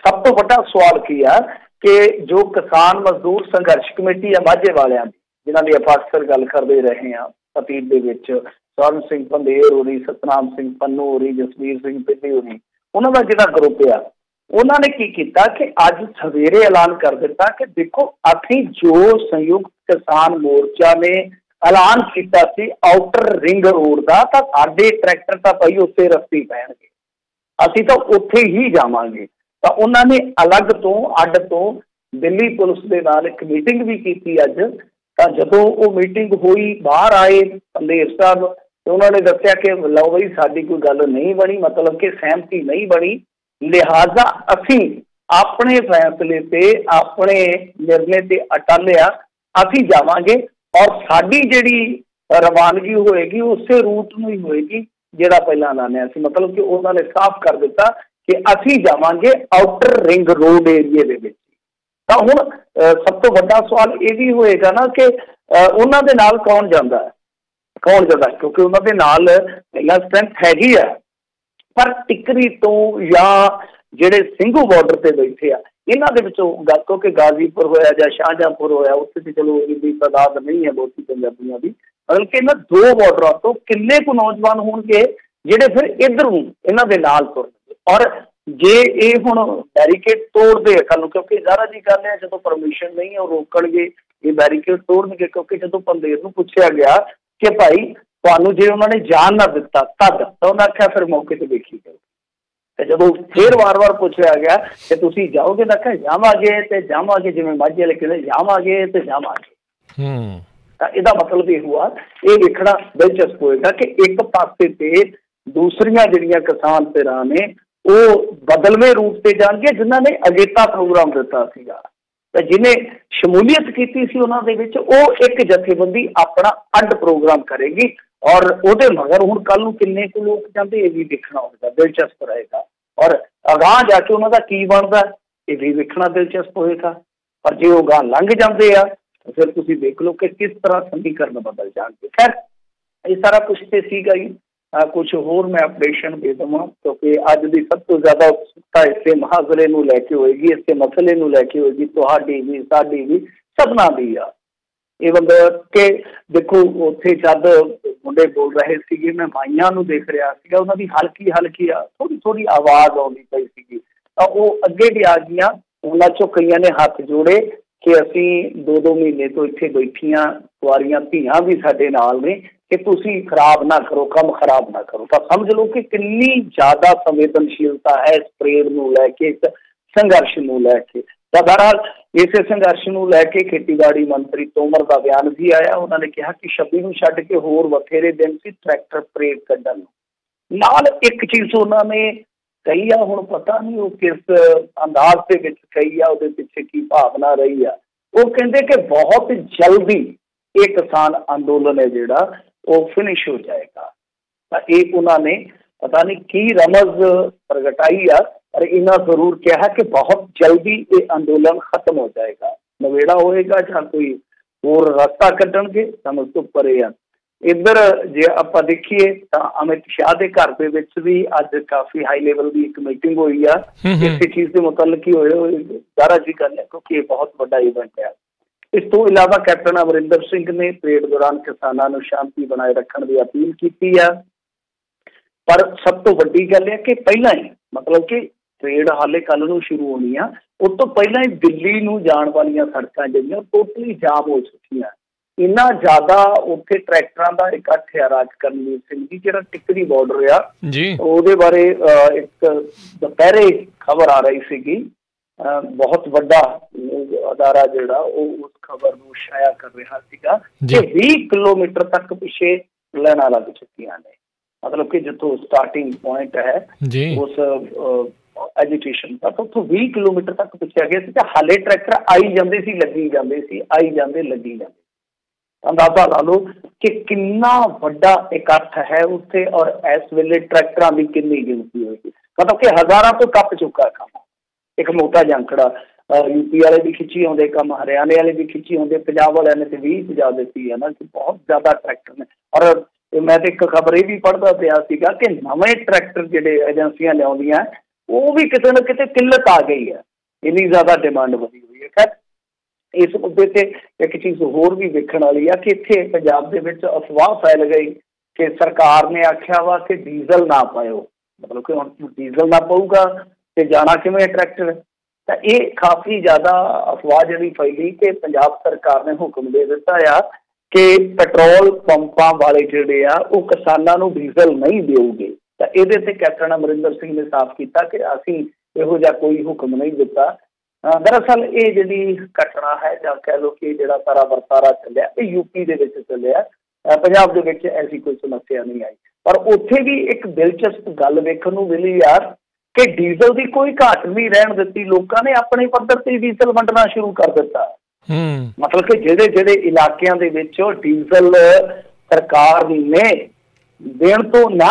सब तो बड़ा सवाल की है कि जो किसान मजदूर संघर्ष कमेटी है माझे वालियां दी, जिन्हां दी आपां अक्सर गल करदे रहे हैं, अतीत दे विच स्वर्ण सिंह पंधेर होरी, सतनाम सिंह पन्नू होरी, जसवीर सिंह पिंडी होरी, उन्हां दा जिहड़ा ग्रुप है उन्होंने की किया कि अज सवेरे ऐलान कर दिता कि देखो असीं जो संयुक्त किसान मोर्चा ने ऐलान किया सी आउटर रिंग रोड का, तो साडे ट्रैक्टर तो भाई उत्ते रस्ते पैणगे, असीं तो उत्थे ही जावांगे। तो उन्होंने अलग तो अड तो दिल्ली पुलिस के नाल एक मीटिंग भी की अज ਤਾਂ ਜਦੋਂ ਉਹ ਮੀਟਿੰਗ ਹੋਈ, ਬਾਹਰ ਆਏ ਪੰਦੇਰ ਸਾਹਿਬ ਤੇ ਉਹਨਾਂ ਨੇ ਦੱਸਿਆ ਕਿ ਲਓ ਬਈ ਸਾਡੀ ਕੋਈ ਗੱਲ ਨਹੀਂ ਬਣੀ, ਮਤਲਬ ਕਿ ਸਹਿਮਤੀ ਨਹੀਂ ਬਣੀ, ਲਿਹਾਜ਼ਾ ਅਸੀਂ ਆਪਣੇ ਫੈਸਲੇ ਤੇ ਆਪਣੇ ਨਿਰਣੇ ਤੇ ਅਟਲ ਆ, ਅਸੀਂ ਜਾਵਾਂਗੇ ਔਰ ਸਾਡੀ ਜਿਹੜੀ ਰਵਾਨਗੀ ਹੋਏਗੀ ਉਸੇ ਰੂਟ ਨੂੰ ਹੀ ਹੋਏਗੀ ਜਿਹੜਾ ਪਹਿਲਾਂ ਐਲਾਨਿਆ ਸੀ। ਮਤਲਬ ਕਿ ਉਹਨਾਂ ਨੇ ਸਾਫ਼ ਕਰ ਦਿੱਤਾ ਕਿ ਅਸੀਂ ਜਾਵਾਂਗੇ ਆਊਟਰ ਰਿੰਗ ਰੋਡ ਏਰੀਏ ਦੇ ਵਿੱਚ। ਤਾਂ ਹੁਣ ਸਭ ਤੋਂ ਵੱਡਾ ਸਵਾਲ ਇਹ ਵੀ ਹੋਏਗਾ ਨਾ ਕਿ ਉਹਨਾਂ ਦੇ ਨਾਲ ਕੌਣ ਜਾਂਦਾ ਹੈ, ਕੌਣ ਜਾਂਦਾ, ਕਿਉਂਕਿ ਉਹਨਾਂ ਦੇ ਨਾਲ ਪਹਿਲਾਂ ਸਟਰੈਂਥ ਹੈਗੀ ਆ, ਪਰ ਟਿਕਰੀ ਤੋਂ ਜਾਂ ਜਿਹੜੇ ਸਿੰਘੂ ਬਾਰਡਰ ਤੇ ਬੈਠੇ ਆ ਇਹਨਾਂ ਦੇ ਵਿੱਚੋਂ ਕਿਉਂਕਿ ਗਾਜ਼ੀਪੁਰ ਹੋਇਆ ਜਾਂ ਸ਼ਾਹਜਹਾਂਪੁਰ ਹੋਇਆ, ਉੱਥੇ ਤੇ ਚਲੋ ਇਹਦੀ ਤਾਦਾਦ ਨਹੀਂ ਹੈ ਬਹੁਤੀ ਪੰਜਾਬੀਆਂ ਦੀ, ਮਤਲਬ ਕਿ ਇਹਨਾਂ ਦੋ ਬਾਰਡਰਾਂ ਤੋਂ ਕਿੰਨੇ ਕੁ ਨੌਜਵਾਨ ਹੋਣਗੇ ਜਿਹੜੇ ਫਿਰ ਇੱਧਰ ਨੂੰ ਇਹਨਾਂ ਦੇ ਨਾਲ ਤੁਰਨਗੇ। ਔਰ ਜੇ ਇਹ ਹੁਣ ਬੈਰੀਕੇਡ ਤੋੜਦੇ ਆ ਕੱਲ੍ਹ ਨੂੰ, ਕਿਉਂਕਿ ਜ਼ਾਹਰਾ ਜੀ ਗੱਲ ਹੈ ਜਦੋਂ ਪਰਮਿਸ਼ਨ ਨਹੀਂ ਉਹ ਰੋਕਣਗੇ, ਇਹ ਬੈਰੀਕੇਡ ਤੋੜਨਗੇ। ਕਿਉਂਕਿ ਜਦੋਂ ਪੰਦੇਰ ਨੂੰ ਪੁੱਛਿਆ ਗਿਆ ਕਿ ਭਾਈ ਤੁਹਾਨੂੰ ਜੇ ਉਹਨਾਂ ਨੇ ਜਾਣ ਨਾ ਦਿੱਤਾ ਤਦ, ਤਾਂ ਉਹਨਾਂ ਆਖਿਆ ਫਿਰ ਮੌਕੇ ਤੇ ਵੇਖੀ ਜਾਓ। ਤੇ ਜਦੋਂ ਫਿਰ ਵਾਰ-ਵਾਰ ਪੁੱਛਿਆ ਗਿਆ ਕਿ ਤੁਸੀਂ ਜਾਓਗੇ, ਤਾਂ ਆਖਿਆ ਜਾਵਾਂਗੇ ਤੇ ਜਾਵਾਂਗੇ, ਜਿਵੇਂ ਮਾਝੇ ਵਾਲੇ ਕਹਿੰਦੇ ਜਾਵਾਂਗੇ ਤੇ ਜਾਵਾਂਗੇ। ਤਾਂ ਇਹਦਾ ਮਤਲਬ ਇਹ ਹੋਇਆ, ਇਹ ਵੇਖਣਾ ਦਿਲਚਸਪ ਹੋਏਗਾ ਕਿ ਇੱਕ ਪਾਸੇ ਤੇ ਦੂਸਰੀਆਂ ਜਿਹੜੀਆਂ ਕਿਸਾਨ ਧਿਰਾਂ ਨੇ ਉਹ ਬਦਲਵੇਂ ਰੂਪ ਤੇ ਜਾਣਗੇ ਜਿਨ੍ਹਾਂ ਨੇ ਅਗੇਤਾ ਪ੍ਰੋਗਰਾਮ ਦਿੱਤਾ ਸੀਗਾ, ਤੇ ਜਿਹਨੇ ਸ਼ਮੂਲੀਅਤ ਕੀਤੀ ਸੀ ਉਹਨਾਂ ਦੇ ਵਿੱਚ, ਉਹ ਇੱਕ ਜਥੇਬੰਦੀ ਆਪਣਾ ਅੱਡ ਪ੍ਰੋਗਰਾਮ ਕਰੇਗੀ। ਔਰ ਉਹਦੇ ਮਗਰ ਹੁਣ ਕੱਲ੍ਹ ਨੂੰ ਕਿੰਨੇ ਕੁ ਲੋਕ ਜਾਂਦੇ ਇਹ ਵੀ ਦੇਖਣਾ ਹੋਵੇਗਾ, ਦਿਲਚਸਪ ਰਹੇਗਾ। ਔਰ ਅਗਾਂਹ ਜਾ ਕੇ ਉਹਨਾਂ ਦਾ ਕੀ ਬਣਦਾ ਇਹ ਵੀ ਵੇਖਣਾ ਦਿਲਚਸਪ ਹੋਏਗਾ। ਪਰ ਜੇ ਉਹ ਅਗਾਂਹ ਲੰਘ ਜਾਂਦੇ ਆ ਫਿਰ ਤੁਸੀਂ ਦੇਖ ਲਓ ਕਿ ਕਿਸ ਤਰ੍ਹਾਂ ਸਮੀਕਰਨ ਬਦਲ ਜਾਣਗੇ। ਖੈਰ ਇਹ ਸਾਰਾ ਕੁਛ ਤੇ ਸੀਗਾ ਹੀ, ਕੁਛ ਹੋਰ ਮੈਂ ਅਪਡੇਸ਼ਨ ਦੇ ਦੇਵਾਂ ਕਿਉਂਕਿ ਅੱਜ ਦੀ ਸਭ ਤੋਂ ਜ਼ਿਆਦਾ ਉਤਸੁਕਤਾ ਇਸੇ ਮੁਹਾਜ਼ਰੇ ਨੂੰ ਲੈ ਕੇ ਹੋਏਗੀ, ਇਸੇ ਮਸਲੇ ਨੂੰ ਲੈ ਕੇ ਹੋਏਗੀ, ਤੁਹਾਡੀ ਵੀ ਸਾਡੀ ਵੀ ਸਭਨਾਂ ਦੀ ਆ। ਇਹ ਬੰਦਾ ਕਿ ਦੇਖੋ ਉੱਥੇ ਜਦ ਮੁੰਡੇ ਬੋਲ ਰਹੇ ਸੀਗੇ, ਮੈਂ ਮਾਈਆਂ ਨੂੰ ਦੇਖ ਰਿਹਾ ਸੀਗਾ, ਉਹਨਾਂ ਦੀ ਹਲਕੀ ਹਲਕੀ ਥੋੜ੍ਹੀ ਥੋੜ੍ਹੀ ਆਵਾਜ਼ ਆਉਂਦੀ ਪਈ ਸੀਗੀ, ਤਾਂ ਉਹ ਅੱਗੇ ਵੀ ਆ ਗਈਆਂ। ਉਹਨਾਂ 'ਚੋਂ ਕਈਆਂ ਨੇ ਹੱਥ ਜੋੜੇ ਕਿ ਅਸੀਂ 2-2 ਮਹੀਨੇ ਤੋਂ ਇੱਥੇ ਬੈਠੀਆਂ ਕੁਆਰੀਆਂ ਧੀਆਂ ਵੀ ਸਾਡੇ ਨਾਲ ਨੇ, ਕਿ ਤੁਸੀਂ ਖਰਾਬ ਨਾ ਕਰੋ, ਕੰਮ ਖਰਾਬ ਨਾ ਕਰੋ। ਤਾਂ ਸਮਝ ਲਓ ਕਿ ਕਿੰਨੀ ਜ਼ਿਆਦਾ ਸੰਵੇਦਨਸ਼ੀਲਤਾ ਹੈ ਇਸ ਪਰੇਡ ਨੂੰ ਲੈ ਕੇ, ਇਸ ਸੰਘਰਸ਼ ਨੂੰ ਲੈ ਕੇ। ਤਾਂ ਬਹਰਹਾਲ ਇਸੇ ਸੰਘਰਸ਼ ਨੂੰ ਲੈ ਕੇ ਖੇਤੀਬਾੜੀ ਮੰਤਰੀ ਤੋਮਰ ਦਾ ਬਿਆਨ ਵੀ ਆਇਆ। ਉਹਨਾਂ ਨੇ ਕਿਹਾ ਕਿ 26 ਨੂੰ ਛੱਡ ਕੇ ਹੋਰ ਬਥੇਰੇ ਦਿਨ ਸੀ ਟਰੈਕਟਰ ਪਰੇਡ ਕੱਢਣ ਨੂੰ। ਨਾਲ ਇੱਕ ਚੀਜ਼ ਉਹਨਾਂ ਨੇ ਕਹੀ ਆ, ਹੁਣ ਪਤਾ ਨਹੀਂ ਉਹ ਕਿਸ ਅੰਦਾਜ਼ ਦੇ ਵਿੱਚ ਕਹੀ ਆ, ਉਹਦੇ ਪਿੱਛੇ ਕੀ ਭਾਵਨਾ ਰਹੀ ਆ। ਉਹ ਕਹਿੰਦੇ ਕਿ ਬਹੁਤ ਜਲਦੀ ਇਹ ਕਿਸਾਨ ਅੰਦੋਲਨ ਹੈ ਜਿਹੜਾ ਉਹ ਫਿਨਿਸ਼ ਹੋ ਜਾਏਗਾ। ਤਾਂ ਇਹ ਉਹਨਾਂ ਨੇ ਪਤਾ ਨਹੀਂ ਕੀ ਰਮਜ਼ ਪ੍ਰਗਟਾਈ ਆ, ਪਰ ਇਹਨਾਂ ਜ਼ਰੂਰ ਕਿਹਾ ਕਿ ਬਹੁਤ ਜਲਦੀ ਇਹ ਅੰਦੋਲਨ ਖਤਮ ਹੋ ਜਾਏਗਾ, ਨਵੇੜਾ ਹੋਏਗਾ ਜਾਂ ਕੋਈ ਹੋਰ ਰਸਤਾ ਕੱਢਣਗੇ, ਸਮਝ ਤੋਂ ਪਰੇ ਆ। ਇੱਧਰ ਜੇ ਆਪਾਂ ਦੇਖੀਏ ਤਾਂ ਅਮਿਤ ਸ਼ਾਹ ਦੇ ਘਰ ਦੇ ਵਿੱਚ ਵੀ ਅੱਜ ਕਾਫੀ ਹਾਈ ਲੈਵਲ ਦੀ ਇੱਕ ਮੀਟਿੰਗ ਹੋਈ ਆ, ਇਸੇ ਚੀਜ਼ ਦੇ ਮੁਤਲਕ ਹੀ ਹੋਏ ਜ਼ਾਹਰਾ ਜੀ ਗੱਲ ਹੈ ਕਿਉਂਕਿ ਇਹ ਬਹੁਤ ਵੱਡਾ ਇਵੈਂਟ ਹੈ। ਇਸ ਤੋਂ ਇਲਾਵਾ ਕੈਪਟਨ ਅਮਰਿੰਦਰ ਸਿੰਘ ਨੇ ਪਰੇਡ ਦੌਰਾਨ ਕਿਸਾਨਾਂ ਨੂੰ ਸ਼ਾਂਤੀ ਬਣਾਏ ਰੱਖਣ ਦੀ ਅਪੀਲ ਕੀਤੀ ਆ। ਪਰ ਸਭ ਤੋਂ ਵੱਡੀ ਗੱਲ ਹੈ ਕਿ ਪਹਿਲਾਂ ਹੀ ਮਤਲਬ ਕਿ ਪਰੇਡ ਹਾਲੇ ਕੱਲ੍ਹ ਨੂੰ ਸ਼ੁਰੂ ਹੋਣੀ ਆ, ਉਸ ਤੋਂ ਪਹਿਲਾਂ ਹੀ ਦਿੱਲੀ ਨੂੰ ਜਾਣ ਵਾਲੀਆਂ ਸੜਕਾਂ ਜਿਹੜੀਆਂ ਟੋਟਲੀ ਜਾਮ ਹੋ ਚੁੱਕੀਆਂ। ਇੰਨਾ ਜ਼ਿਆਦਾ ਉੱਥੇ ਟਰੈਕਟਰਾਂ ਦਾ ਇਕੱਠ ਆ। ਰਾਜ ਕਰਨਵੀਰ ਸਿੰਘ ਜੀ ਜਿਹੜਾ ਟਿੱਕਰੀ ਬਾਰਡਰ ਆ ਉਹਦੇ ਬਾਰੇ ਇੱਕ ਦੁਪਹਿਰੇ ਖਬਰ ਆ ਰਹੀ ਸੀਗੀ, ਬਹੁਤ ਵੱਡਾ ਅਦਾਰਾ ਜਿਹੜਾ ਉਹ ਉਸ ਖਬਰ ਨੂੰ ਸ਼ਾਇਆ ਕਰ ਰਿਹਾ ਸੀਗਾ ਕਿ 20 ਕਿਲੋਮੀਟਰ ਤੱਕ ਪਿੱਛੇ ਲਾਈਨਾਂ ਲੱਗ ਚੁੱਕੀਆਂ ਨੇ। ਮਤਲਬ ਕਿ ਜਿੱਥੋਂ ਸਟਾਰਟਿੰਗ ਪੁਆਇੰਟ ਹੈ ਉਸ ਐਜੀਟੇਸ਼ਨ ਦਾ, ਤਾਂ ਉੱਥੋਂ 20 ਕਿਲੋਮੀਟਰ ਤੱਕ ਪਿੱਛੇ ਗਿਆ ਸੀ ਤੇ ਹਾਲੇ ਟਰੈਕਟਰ ਆਈ ਜਾਂਦੇ ਸੀ, ਲੱਗੀ ਜਾਂਦੇ ਸੀ, ਆਈ ਜਾਂਦੇ ਲੱਗੀ ਜਾਂਦੇ। ਅੰਦਾਜ਼ਾ ਲਾ ਲਓ ਕਿ ਕਿੰਨਾ ਵੱਡਾ ਇਕੱਠ ਹੈ ਉੱਥੇ, ਔਰ ਇਸ ਵੇਲੇ ਟਰੈਕਟਰਾਂ ਦੀ ਕਿੰਨੀ ਗਿਣਤੀ ਹੋਏਗੀ। ਮਤਲਬ ਕਿ ਹਜ਼ਾਰਾਂ ਤੋਂ ਟੱਪ ਚੁੱਕਾ ਕੰਮ। ਇੱਕ ਮੋਟਾ ਜੰਕੜਾ ਯੂਪੀ ਵਾਲੇ ਵੀ ਖਿੱਚੀ ਆਉਂਦੇ ਕੰਮ, ਹਰਿਆਣੇ ਵਾਲੇ ਵੀ ਖਿੱਚੀ ਆਉਂਦੇ, ਪੰਜਾਬ ਵਾਲਿਆਂ ਨੇ ਤੇ 20 ਵਜਾ ਦਿੱਤੀ ਹੈ ਨਾ ਕਿ ਬਹੁਤ ਜ਼ਿਆਦਾ ਟਰੈਕਟਰ ਨੇ। ਔਰ ਮੈਂ ਤੇ ਇੱਕ ਖਬਰ ਇਹ ਵੀ ਪੜ੍ਹਦਾ ਪਿਆ ਸੀਗਾ ਕਿ ਨਵੇਂ ਟਰੈਕਟਰ ਜਿਹੜੇ ਏਜੰਸੀਆਂ ਲਿਆਉਂਦੀਆਂ ਉਹ ਵੀ ਕਿਤੇ ਨਾ ਕਿਤੇ ਕਿੱਲਤ ਆ ਗਈ ਹੈ, ਇੰਨੀ ਜ਼ਿਆਦਾ ਡਿਮਾਂਡ ਵਧੀ ਹੋਈ ਹੈ। ਖੈਰ ਇਸ ਮੁੱਦੇ ਤੇ ਇੱਕ ਚੀਜ਼ ਹੋਰ ਵੀ ਵੇਖਣ ਵਾਲੀ ਆ ਕਿ ਇੱਥੇ ਪੰਜਾਬ ਦੇ ਵਿੱਚ ਅਫਵਾਹ ਫੈਲ ਗਈ ਕਿ ਸਰਕਾਰ ਨੇ ਆਖਿਆ ਵਾ ਕਿ ਡੀਜ਼ਲ ਨਾ ਪਾਇਓ, ਮਤਲਬ ਕਿ ਹੁਣ ਡੀਜ਼ਲ ਨਾ ਪਊਗਾ ਤੇ ਜਾਣਾ ਕਿਵੇਂ ਟਰੈਕਟਰ। ਤਾਂ ਇਹ ਕਾਫੀ ਜ਼ਿਆਦਾ ਅਫਵਾਹ ਜਿਹੜੀ ਫੈਲੀ ਕਿ ਪੰਜਾਬ ਸਰਕਾਰ ਨੇ ਹੁਕਮ ਦੇ ਦਿੱਤਾ ਆ ਕਿ ਪੈਟਰੋਲ ਪੰਪਾਂ ਵਾਲੇ ਜਿਹੜੇ ਆ ਉਹ ਕਿਸਾਨਾਂ ਨੂੰ ਡੀਜ਼ਲ ਨਹੀਂ ਦੇਊਗੇ। ਤਾਂ ਇਹਦੇ ਤੇ ਕੈਪਟਨ ਅਮਰਿੰਦਰ ਸਿੰਘ ਨੇ ਸਾਫ਼ ਕੀਤਾ ਕਿ ਅਸੀਂ ਇਹੋ ਜਿਹਾ ਕੋਈ ਹੁਕਮ ਨਹੀਂ ਦਿੱਤਾ। दरअसल ये जी घटना है ਜਾਂ कह लो कि ਜਿਹੜਾ ਸਾਰਾ ਵਰਤਾਰਾ ਚੱਲਿਆ ਇਹ यूपी ਦੇ ਵਿੱਚ ਚੱਲਿਆ, ਪੰਜਾਬ ਦੇ ਵਿੱਚ ਐਸੀ ਕੋਈ ਸਮੱਸਿਆ ਨਹੀਂ ਆਈ। ਪਰ ਉੱਥੇ ਵੀ ਇੱਕ ਦਿਲਚਸਪ ਗੱਲ ਵੇਖਣ ਨੂੰ ਮਿਲੀ ਯਾਰ ਕਿ ਡੀਜ਼ਲ ਦੀ ਕੋਈ ਘਾਟ ਨਹੀਂ ਰਹਿਣ ਦਿੱਤੀ, ਲੋਕਾਂ ਨੇ ਆਪਣੇ ਪੱਧਰ ਤੇ ਡੀਜ਼ਲ ਵੰਡਣਾ ਸ਼ੁਰੂ ਕਰ ਦਿੱਤਾ। ਮਤਲਬ ਕਿ ਜਿਹੜੇ ਜਿਹੜੇ ਇਲਾਕਿਆਂ ਦੇ ਵਿੱਚ ਡੀਜ਼ਲ ਸਰਕਾਰ ਨੇ ਦੇਣ ਤੋਂ ਨਾ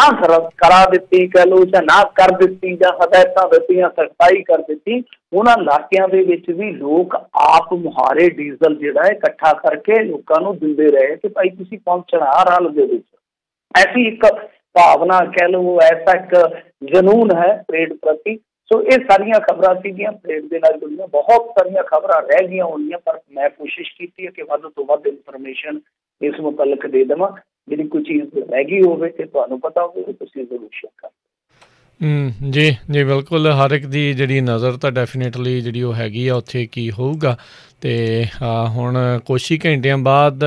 ਕਰਾ ਦਿੱਤੀ, ਕਹਿ ਲਓ, ਜਾਂ ਨਾ ਕਰ ਦਿੱਤੀ, ਜਾਂ ਹਦਾਇਤਾਂ ਦਿੱਤੀਆਂ, ਸਖਤਾਈ ਕਰ ਦਿੱਤੀ, ਉਹਨਾਂ ਇਲਾਕਿਆਂ ਦੇ ਵਿੱਚ ਵੀ ਲੋਕ ਆਪ ਮੁਹਾਰੇ ਡੀਜ਼ਲ ਜਿਹੜਾ ਹੈ ਇਕੱਠਾ ਕਰਕੇ ਲੋਕਾਂ ਨੂੰ ਦਿੰਦੇ ਰਹੇ ਕਿ ਭਾਈ ਤੁਸੀਂ ਪਹੁੰਚਣਾ ਰਲ ਦੇ ਵਿੱਚ। ਐਸੀ ਇੱਕ ਭਾਵਨਾ, ਕਹਿ ਲਓ, ਐਸਾ ਇੱਕ ਜਨੂਨ ਹੈ ਪਰੇਡ ਪ੍ਰਤੀ। ਸੋ ਇਹ ਸਾਰੀਆਂ ਖਬਰਾਂ ਸੀਗੀਆਂ ਪਰੇਡ ਦੇ ਨਾਲ ਜੁੜੀਆਂ, ਬਹੁਤ ਸਾਰੀਆਂ ਖਬਰਾਂ ਰਹਿ ਗਈਆਂ ਹੋਣੀਆਂ, ਪਰ ਮੈਂ ਕੋਸ਼ਿਸ਼ ਕੀਤੀ ਹੈ ਕਿ ਵੱਧ ਤੋਂ ਵੱਧ ਇਨਫੋਰਮੇਸ਼ਨ ਇਸ ਮੁਤਲਕ ਦੇ ਦੇਵਾਂ। ਜਿਹੜੀ ਕੋਈ ਚੀਜ਼ ਰਹਿ ਗਈ ਹੋਵੇ ਤੇ ਤੁਹਾਨੂੰ ਪਤਾ ਹੋਵੇ ਤੁਸੀਂ ਜ਼ਰੂਰ ਸ਼ੇਅਰ ਕਰ। ਜੀ ਜੀ ਬਿਲਕੁਲ, ਹਰ ਇੱਕ ਦੀ ਜਿਹੜੀ ਨਜ਼ਰ ਤਾਂ ਡੈਫੀਨੇਟਲੀ ਜਿਹੜੀ ਉਹ ਹੈਗੀ ਆ ਉੱਥੇ ਕੀ ਹੋਊਗਾ। ਅਤੇ ਹੁਣ ਕੁਛ ਹੀ ਘੰਟਿਆਂ ਬਾਅਦ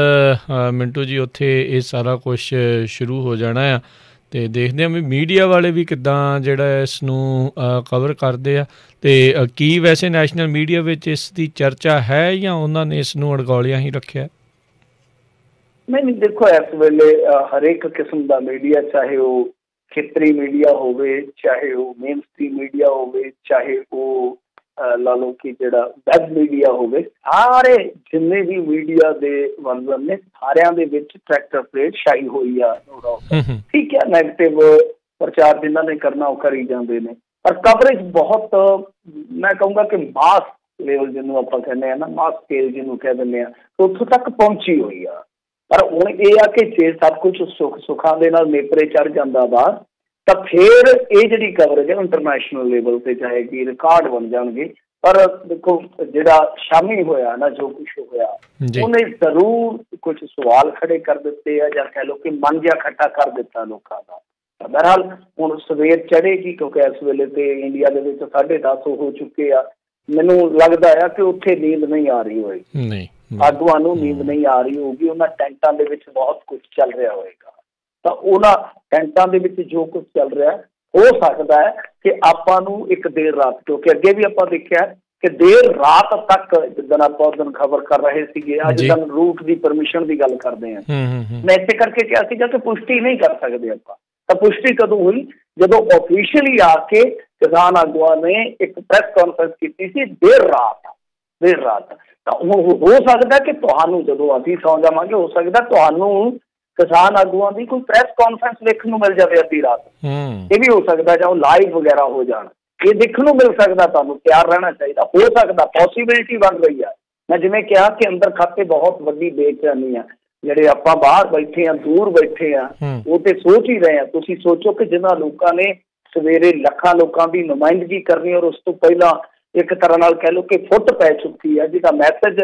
ਮਿੰਟੂ ਜੀ ਉੱਥੇ ਇਹ ਸਾਰਾ ਕੁਛ ਸ਼ੁਰੂ ਹੋ ਜਾਣਾ ਆ, ਅਤੇ ਦੇਖਦੇ ਹਾਂ ਵੀ ਮੀਡੀਆ ਵਾਲੇ ਵੀ ਕਿੱਦਾਂ ਜਿਹੜਾ ਇਸ ਨੂੰ ਕਵਰ ਕਰਦੇ ਆ। ਅਤੇ ਕੀ ਵੈਸੇ ਨੈਸ਼ਨਲ ਮੀਡੀਆ ਵਿੱਚ ਇਸ ਦੀ ਚਰਚਾ ਹੈ ਜਾਂ ਉਹਨਾਂ ਨੇ ਇਸ ਨੂੰ ਅਣਗੌਲਿਆਂ ਹੀ ਰੱਖਿਆ? ਨਹੀਂ, ਦੇਖੋ ਇਸ ਵੇਲੇ ਹਰੇਕ ਕਿਸਮ ਦਾ ਮੀਡੀਆ, ਚਾਹੇ ਉਹ ਖੇਤਰੀ ਮੀਡੀਆ ਹੋਵੇ, ਚਾਹੇ ਉਹ ਮੇਨ ਸਟ੍ਰੀਮ ਮੀਡੀਆ ਹੋਵੇ, ਚਾਹੇ ਉਹ ਲਾ ਲਓ ਕਿ ਜਿਹੜਾ ਵੈਬ ਮੀਡੀਆ ਹੋਵੇ, ਸਾਰੇ ਜਿੰਨੇ ਵੀ ਮੀਡੀਆ ਦੇ ਵੰਦਨ ਨੇ ਸਾਰਿਆਂ ਦੇ ਵਿੱਚ ਟਰੈਕਟਰ ਪਰੇਡ ਛਾਈ ਹੋਈ ਆ। ਠੀਕ ਹੈ, ਨੈਗੇਟਿਵ ਪ੍ਰਚਾਰ ਜਿਨ੍ਹਾਂ ਨੇ ਕਰਨਾ ਉਹ ਕਰੀ ਜਾਂਦੇ ਨੇ, ਪਰ ਕਵਰੇਜ ਬਹੁਤ, ਮੈਂ ਕਹੂੰਗਾ ਕਿ ਮਾਸ ਲੈਵਲ ਜਿਹਨੂੰ ਆਪਾਂ ਕਹਿੰਦੇ ਹਾਂ ਨਾ, ਮਾਸ ਸਕੇਲ ਜਿਹਨੂੰ ਕਹਿ ਦਿੰਦੇ ਹਾਂ, ਉੱਥੋਂ ਤੱਕ ਪਹੁੰਚੀ ਹੋਈ ਆ। ਪਰ ਹੁਣ ਇਹ ਆ ਕਿ ਜੇ ਸਭ ਕੁਛ ਸੁੱਖਾਂ ਦੇ ਨਾਲ ਨੇਪਰੇ ਚੜ੍ਹ ਜਾਂਦਾ ਵਾ ਤਾਂ ਫਿਰ ਇਹ ਜਿਹੜੀ ਕਵਰੇਜ ਹੈ ਇੰਟਰਨੈਸ਼ਨਲ ਲੈਵਲ 'ਤੇ ਜਾਏਗੀ, ਰਿਕਾਰਡ ਬਣ ਜਾਣਗੇ। ਪਰ ਦੇਖੋ ਜਿਹੜਾ ਸ਼ਾਮੀ ਹੋਇਆ ਨਾ, ਜੋ ਕੁਛ ਹੋਇਆ, ਉਹਨੇ ਜ਼ਰੂਰ ਕੁਛ ਸਵਾਲ ਖੜੇ ਕਰ ਦਿੱਤੇ ਆ, ਜਾਂ ਕਹਿ ਲਓ ਕਿ ਮਨ ਜਿਹਾ ਖੱਟਾ ਕਰ ਦਿੱਤਾ ਲੋਕਾਂ ਦਾ। ਬਹਰਹਾਲ ਹੁਣ ਸਵੇਰ ਚੜ੍ਹੇਗੀ, ਕਿਉਂਕਿ ਇਸ ਵੇਲੇ ਤੇ ਇੰਡੀਆ ਦੇ ਵਿੱਚ 10:30 ਹੋ ਚੁੱਕੇ ਆ। ਮੈਨੂੰ ਲੱਗਦਾ ਆ ਕਿ ਉੱਥੇ ਨੀਂਦ ਨਹੀਂ ਆ ਰਹੀ ਹੋਏਗੀ, ਆਗੂਆਂ ਨੂੰ ਨੀਂਦ ਨਹੀਂ ਆ ਰਹੀ ਹੋਊਗੀ। ਉਹਨਾਂ ਟੈਂਟਾਂ ਦੇ ਵਿੱਚ ਬਹੁਤ ਕੁਛ ਚੱਲ ਰਿਹਾ ਹੋਏਗਾ, ਤਾਂ ਉਹਨਾਂ ਟੈਂਟਾਂ ਦੇ ਵਿੱਚ ਜੋ ਕੁਛ ਚੱਲ ਰਿਹਾ ਹੋ ਸਕਦਾ ਹੈ ਕਿ ਆਪਾਂ ਨੂੰ ਇੱਕ ਦੇਰ ਰਾਤ, ਕਿਉਂਕਿ ਅੱਗੇ ਵੀ ਆਪਾਂ ਦੇਖਿਆ ਕਿ ਦੇਰ ਰਾਤ ਤੱਕ, ਜਿੱਦਣ ਆਪਾਂ ਉਸ ਦਿਨ ਖਬਰ ਕਰ ਰਹੇ ਸੀਗੇ, ਅੱਜ ਦਿਨ ਰੂਟ ਦੀ ਪਰਮਿਸ਼ਨ ਦੀ ਗੱਲ ਕਰਦੇ ਹਾਂ, ਮੈਂ ਇਸੇ ਕਰਕੇ ਕਿਹਾ ਸੀਗਾ ਕਿ ਪੁਸ਼ਟੀ ਨਹੀਂ ਕਰ ਸਕਦੇ ਆਪਾਂ। ਤਾਂ ਪੁਸ਼ਟੀ ਕਦੋਂ ਹੋਈ? ਜਦੋਂ ਆਫੀਸ਼ੀਅਲੀ ਆ ਕੇ ਕਿਸਾਨ ਆਗੂਆਂ ਨੇ ਇੱਕ ਪ੍ਰੈਸ ਕਾਨਫਰੰਸ ਕੀਤੀ ਸੀ ਦੇਰ ਰਾਤ। ਤਾਂ ਹੁਣ ਹੋ ਸਕਦਾ ਕਿ ਤੁਹਾਨੂੰ, ਜਦੋਂ ਅਸੀਂ ਸੌਂ ਜਾਵਾਂਗੇ, ਹੋ ਸਕਦਾ ਤੁਹਾਨੂੰ ਕਿਸਾਨ ਆਗੂਆਂ ਦੀ ਕੋਈ ਪ੍ਰੈਸ ਕਾਨਫਰੰਸ ਦੇਖਣ ਨੂੰ ਮਿਲ ਜਾਵੇ ਅੱਧੀ ਰਾਤ। ਇਹ ਵੀ ਹੋ ਸਕਦਾ, ਜਾਂ ਉਹ ਲਾਈਵ ਵਗੈਰਾ ਹੋ ਜਾਣ, ਇਹ ਦੇਖਣ ਨੂੰ ਮਿਲ ਸਕਦਾ। ਤੁਹਾਨੂੰ ਤਿਆਰ ਰਹਿਣਾ ਚਾਹੀਦਾ, ਹੋ ਸਕਦਾ, ਪੋਸੀਬਿਲਿਟੀ ਬਣ ਰਹੀ ਆ। ਮੈਂ ਜਿਵੇਂ ਕਿਹਾ ਕਿ ਅੰਦਰ ਖਾਤੇ ਬਹੁਤ ਵੱਡੀ ਬੇਚੈਨੀ ਆ, ਜਿਹੜੇ ਆਪਾਂ ਬਾਹਰ ਬੈਠੇ ਆ, ਦੂਰ ਬੈਠੇ ਆ, ਉਹ ਤੇ ਸੋਚ ਹੀ ਰਹੇ ਆ। ਤੁਸੀਂ ਸੋਚੋ ਕਿ ਜਿਨ੍ਹਾਂ ਲੋਕਾਂ ਨੇ ਸਵੇਰੇ ਲੱਖਾਂ ਲੋਕਾਂ ਦੀ ਨੁਮਾਇੰਦਗੀ ਕਰਨੀ, ਔਰ ਉਸ ਤੋਂ ਪਹਿਲਾਂ ਇੱਕ ਤਰ੍ਹਾਂ ਨਾਲ ਕਹਿ ਲਓ ਕਿ ਫੁੱਟ ਪੈ ਚੁੱਕੀ ਹੈ, ਜਿਹਦਾ ਮੈਸੇਜ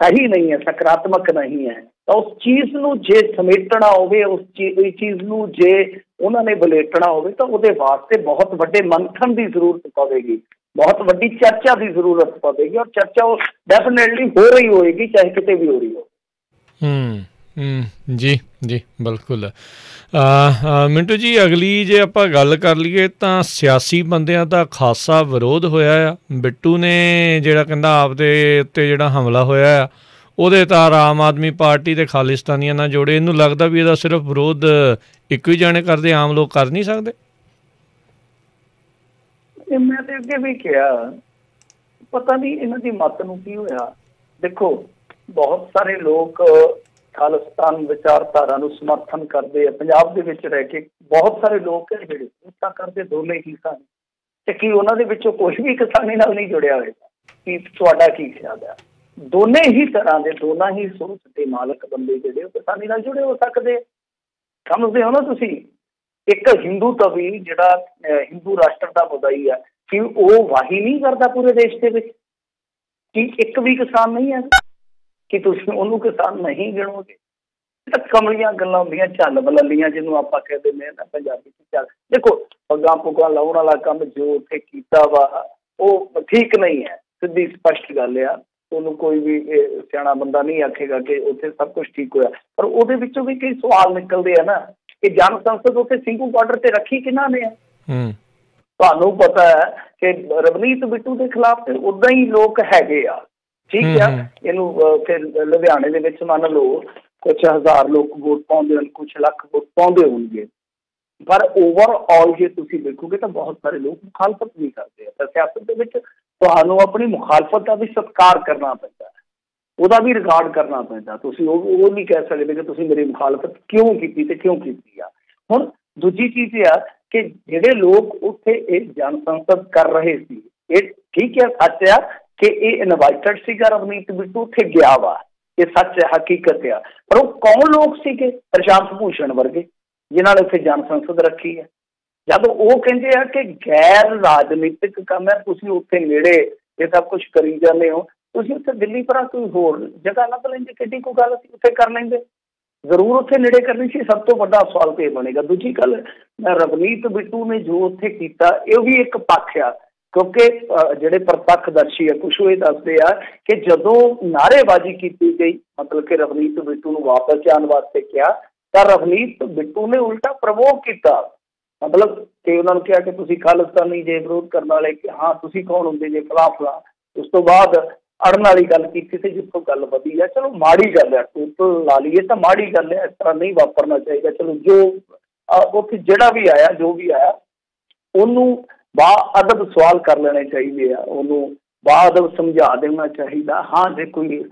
ਸਹੀ ਨਹੀਂ ਹੈ, ਸਕਾਰਾਤਮਕ ਨਹੀਂ ਹੈ, ਤਾਂ ਉਸ ਚੀਜ਼ ਨੂੰ ਜੇ ਸਮੇਟਣਾ ਹੋਵੇ, ਉਸ ਚੀਜ਼ ਨੂੰ ਜੇ ਉਹਨਾਂ ਨੇ ਵਲੇਟਣਾ ਹੋਵੇ, ਤਾਂ ਉਹਦੇ ਵਾਸਤੇ ਬਹੁਤ ਵੱਡੇ ਮੰਥਨ ਦੀ ਜ਼ਰੂਰਤ ਪਵੇਗੀ, ਬਹੁਤ ਵੱਡੀ ਚਰਚਾ ਦੀ ਜ਼ਰੂਰਤ ਪਵੇਗੀ। ਔਰ ਚਰਚਾ ਉਹ ਡੈਫੀਨੇਟਲੀ ਹੋ ਰਹੀ ਹੋਏਗੀ, ਚਾਹੇ ਕਿਤੇ ਵੀ ਹੋ ਰਹੀ ਹੋ। ਜੀ ਜੀ ਬਿਲਕੁਲ। ਮਿੰਟੂ ਜੀ, ਅਗਲੀ ਜੇ ਆਪਾਂ ਗੱਲ ਕਰ ਲਈਏ ਤਾਂ ਸਿਆਸੀ ਬੰਦਿਆਂ ਦਾ ਖਾਸਾ ਵਿਰੋਧ ਹੋਇਆ ਆ। ਬਿੱਟੂ ਨੇ ਜਿਹੜਾ ਕਹਿੰਦਾ ਆਪਦੇ ਉੱਤੇ ਜਿਹੜਾ ਹਮਲਾ ਹੋਇਆ ਆ ਉਹਦੇ ਤਾਂ ਆਮ ਆਦਮੀ ਪਾਰਟੀ ਤੇ ਖਾਲਿਸਤਾਨੀਆਂ ਨਾਲ ਜੋੜੇ। ਇਹਨੂੰ ਲੱਗਦਾ ਵੀ ਇਹਦਾ ਸਿਰਫ ਵਿਰੋਧ ਇੱਕੋ ਹੀ ਜਾਣੇ ਕਰਦੇ, ਆਮ ਲੋਕ ਕਰ ਨਹੀਂ ਸਕਦੇ? ਮੈਂ ਤੇ ਅੱਗੇ ਵੀ ਕਿਹਾ, ਪਤਾ ਨਹੀਂ ਇਹਨਾਂ ਦੀ ਮੱਤ ਨੂੰ ਕੀ ਹੋਇਆ। ਦੇਖੋ, ਬਹੁਤ ਸਾਰੇ ਲੋਕ ਖਾਲਿਸਤਾਨ ਵਿਚਾਰਧਾਰਾ ਨੂੰ ਸਮਰਥਨ ਕਰਦੇ ਆ। ਪੰਜਾਬ ਦੇ ਵਿੱਚ ਰਹਿ ਕੇ ਬਹੁਤ ਸਾਰੇ ਲੋਕ ਹੈ ਜਿਹੜੇ ਤਾਂ ਕਰਦੇ ਦੋਨੇ ਹੀ ਸਨ, ਤੇ ਕੀ ਉਹਨਾਂ ਦੇ ਵਿੱਚੋਂ ਕੁਛ ਵੀ ਕਿਸਾਨੀ ਨਾਲ ਨਹੀਂ ਜੁੜਿਆ ਹੋਏਗਾ? ਕੀ ਤੁਹਾਡਾ ਕੀ ਖਿਆਲ ਹੈ? ਦੋਨੇ ਹੀ ਤਰ੍ਹਾਂ ਦੇ, ਦੋਨਾਂ ਹੀ ਸੋਚ ਦੇ ਮਾਲਕ ਬੰਦੇ ਜਿਹੜੇ ਉਹ ਕਿਸਾਨੀ ਨਾਲ ਜੁੜੇ ਹੋ ਸਕਦੇ। ਸਮਝਦੇ ਹੋ ਨਾ ਤੁਸੀਂ? ਇੱਕ ਹਿੰਦੂ ਤਵੀ ਜਿਹੜਾ ਹਿੰਦੂ ਰਾਸ਼ਟਰ ਦਾ ਮੁੱਦਈ ਹੈ, ਕਿ ਉਹ ਵਾਹੀ ਨਹੀਂ ਕਰਦਾ ਪੂਰੇ ਦੇਸ਼ ਦੇ ਵਿੱਚ? ਕੀ ਇੱਕ ਵੀ ਕਿਸਾਨ ਨਹੀਂ ਹੈ ਕਿ ਤੁਸੀਂ ਉਹਨੂੰ ਕਿਸਾਨ ਨਹੀਂ ਗਿਣੋਗੇ? ਇਹ ਤਾਂ ਕਮਲੀਆਂ ਗੱਲਾਂ ਹੁੰਦੀਆਂ, ਝੱਲ ਬਲੱਲੀਆਂ ਜਿਹਨੂੰ ਆਪਾਂ ਕਹਿ ਦਿੰਦੇ ਹਾਂ ਨਾ ਪੰਜਾਬੀ 'ਚ। ਚੱਲ ਦੇਖੋ, ਪੱਗਾਂ ਪੁੱਗਾਂ ਲਾਉਣ ਵਾਲਾ ਕੰਮ ਜੋ ਉੱਥੇ ਕੀਤਾ ਵਾ ਉਹ ਠੀਕ ਨਹੀਂ ਹੈ, ਸਿੱਧੀ ਸਪਸ਼ਟ ਗੱਲ ਆ। ਉਹਨੂੰ ਕੋਈ ਵੀ ਸਿਆਣਾ ਬੰਦਾ ਨਹੀਂ ਆਖੇਗਾ ਕਿ ਉੱਥੇ ਸਭ ਕੁਛ ਠੀਕ ਹੋਇਆ, ਪਰ ਉਹਦੇ ਵਿੱਚੋਂ ਵੀ ਕਈ ਸਵਾਲ ਨਿਕਲਦੇ ਆ ਨਾ ਕਿ ਜਨ ਸੰਸਦ ਉੱਥੇ ਸਿੰਘੂ ਬਾਰਡਰ ਤੇ ਰੱਖੀ ਕਿਹਨਾਂ ਨੇ ਆ? ਤੁਹਾਨੂੰ ਪਤਾ ਹੈ ਕਿ ਰਵਨੀਤ ਬਿੱਟੂ ਦੇ ਖਿਲਾਫ ਤੇ ਉਦਾਂ ਹੀ ਲੋਕ ਹੈਗੇ ਆ, ਠੀਕ ਆ। ਇਹਨੂੰ ਫਿਰ ਲੁਧਿਆਣੇ ਦੇ ਵਿੱਚ ਮੰਨ ਲਓ ਕੁਛ ਹਜ਼ਾਰ ਲੋਕ ਵੋਟ ਪਾਉਂਦੇ ਹਨ, ਕੁਛ ਲੱਖ ਵੋਟ ਪਾਉਂਦੇ ਹੋਣਗੇ, ਪਰ ਓਵਰਆਲ ਜੇ ਤੁਸੀਂ ਦੇਖੋਗੇ ਤਾਂ ਬਹੁਤ ਸਾਰੇ ਲੋਕ ਮੁਖਾਲਫਤ ਵੀ ਕਰਦੇ ਆ। ਤਾਂ ਸਿਆਸਤ ਦੇ ਵਿੱਚ ਤੁਹਾਨੂੰ ਆਪਣੀ ਮੁਖਾਲਫਤ ਦਾ ਵੀ ਸਤਿਕਾਰ ਕਰਨਾ ਪੈਂਦਾ, ਉਹਦਾ ਵੀ ਰਿਕਾਰਡ ਕਰਨਾ ਪੈਂਦਾ। ਤੁਸੀਂ ਉਹ ਨਹੀਂ ਕਹਿ ਸਕਦੇ ਕਿ ਤੁਸੀਂ ਮੇਰੀ ਮੁਖਾਲਫਤ ਕਿਉਂ ਕੀਤੀ ਤੇ ਕਿਉਂ ਕੀਤੀ ਆ। ਹੁਣ ਦੂਜੀ ਚੀਜ਼ ਇਹ ਆ ਕਿ ਜਿਹੜੇ ਲੋਕ ਉੱਥੇ ਇਹ ਜਨ ਸੰਸਦ ਕਰ ਰਹੇ ਸੀ, ਇਹ ਠੀਕ ਹੈ, ਸੱਚ ਆ ਕਿ ਇਹ ਇਨਵਾਈਟਡ ਸੀਗਾ, ਰਵਨੀਤ ਬਿੱਟੂ ਉੱਥੇ ਗਿਆ ਵਾ, ਇਹ ਸੱਚ ਹੈ, ਹਕੀਕਤ ਆ। ਪਰ ਉਹ ਕੌਣ ਲੋਕ ਸੀਗੇ? ਪ੍ਰਸ਼ਾਂਤ ਭੂਸ਼ਣ ਵਰਗੇ, ਜਿਨ੍ਹਾਂ ਨੇ ਉੱਥੇ ਜਨ ਸੰਸਦ ਰੱਖੀ ਹੈ। ਜਦ ਉਹ ਕਹਿੰਦੇ ਆ ਕਿ ਗੈਰ ਰਾਜਨੀਤਿਕ ਕੰਮ ਹੈ, ਤੁਸੀਂ ਉੱਥੇ ਨੇੜੇ ਇਹ ਸਭ ਕੁਛ ਕਰੀ ਜਾਂਦੇ ਹੋ, ਤੁਸੀਂ ਉੱਥੇ ਦਿੱਲੀ ਭਰਾ ਕੋਈ ਹੋਰ ਜਗ੍ਹਾ ਲੱਭ ਲੈਂਦੇ, ਕਿੱਡੀ ਕੋਈ ਗੱਲ ਸੀ, ਉੱਥੇ ਕਰ ਲੈਂਦੇ। ਜ਼ਰੂਰ ਉੱਥੇ ਨੇੜੇ ਕਰਨੀ ਸੀ। ਸਭ ਤੋਂ ਵੱਡਾ ਸਵਾਲ ਤੇ ਇਹ ਬਣੇਗਾ। ਦੂਜੀ ਗੱਲ, ਰਵਨੀਤ ਬਿੱਟੂ ਨੇ ਜੋ ਉੱਥੇ ਕੀਤਾ ਇਹ ਵੀ ਇੱਕ ਪੱਖ ਆ, ਕਿਉਂਕਿ ਜਿਹੜੇ ਪ੍ਰਤੱਖਦਰਸ਼ੀ ਆ ਕੁਛ ਉਹ ਇਹ ਦੱਸਦੇ ਆ ਕਿ ਜਦੋਂ ਨਾਅਰੇਬਾਜ਼ੀ ਕੀਤੀ ਗਈ, ਮਤਲਬ ਕਿ ਰਵਨੀਤ ਬਿੱਟੂ ਨੂੰ ਵਾਪਸ ਜਾਣ ਵਾਸਤੇ ਕਿਹਾ, ਤਾਂ ਰਵਨੀਤ ਬਿੱਟੂ ਨੇ ਉਲਟਾ ਪ੍ਰਵੋਕ ਕੀਤਾ, ਮਤਲਬ ਕਿ ਉਹਨਾਂ ਨੂੰ ਕਿਹਾ ਕਿ ਤੁਸੀਂ ਖਾਲਿਸਤਾਨੀ ਜੇ ਵਿਰੋਧ ਕਰਨ ਵਾਲੇ, ਕਿ ਹਾਂ ਤੁਸੀਂ ਕੌਣ ਹੁੰਦੇ ਜੇ, ਫਲਾ ਫਲਾ। ਉਸ ਤੋਂ ਬਾਅਦ ਅੜਨ ਵਾਲੀ ਗੱਲ ਕੀਤੀ ਸੀ, ਜਿੱਥੋਂ ਗੱਲ ਵਧੀ ਹੈ। ਚਲੋ ਮਾੜੀ ਗੱਲ ਹੈ, ਟੋਟਲ ਲਾ ਲਈਏ ਤਾਂ ਮਾੜੀ ਗੱਲ ਹੈ, ਇਸ ਤਰ੍ਹਾਂ ਨਹੀਂ ਵਾਪਰਨਾ ਚਾਹੀਦਾ। ਚਲੋ ਜੋ ਉੱਥੇ ਜਿਹੜਾ ਵੀ ਆਇਆ, ਜੋ ਵੀ ਆਇਆ, ਉਹਨੂੰ ਬਾਅਦਬ ਸਵਾਲ ਕਰ ਲੈਣੇ ਚਾਹੀਦੇ ਆ, ਉਹਨੂੰ ਬਾਅਦਬ ਸਮਝਾ ਦੇਣਾ ਚਾਹੀਦਾ। ਹਾਂ, ਜੇ ਕੋਈ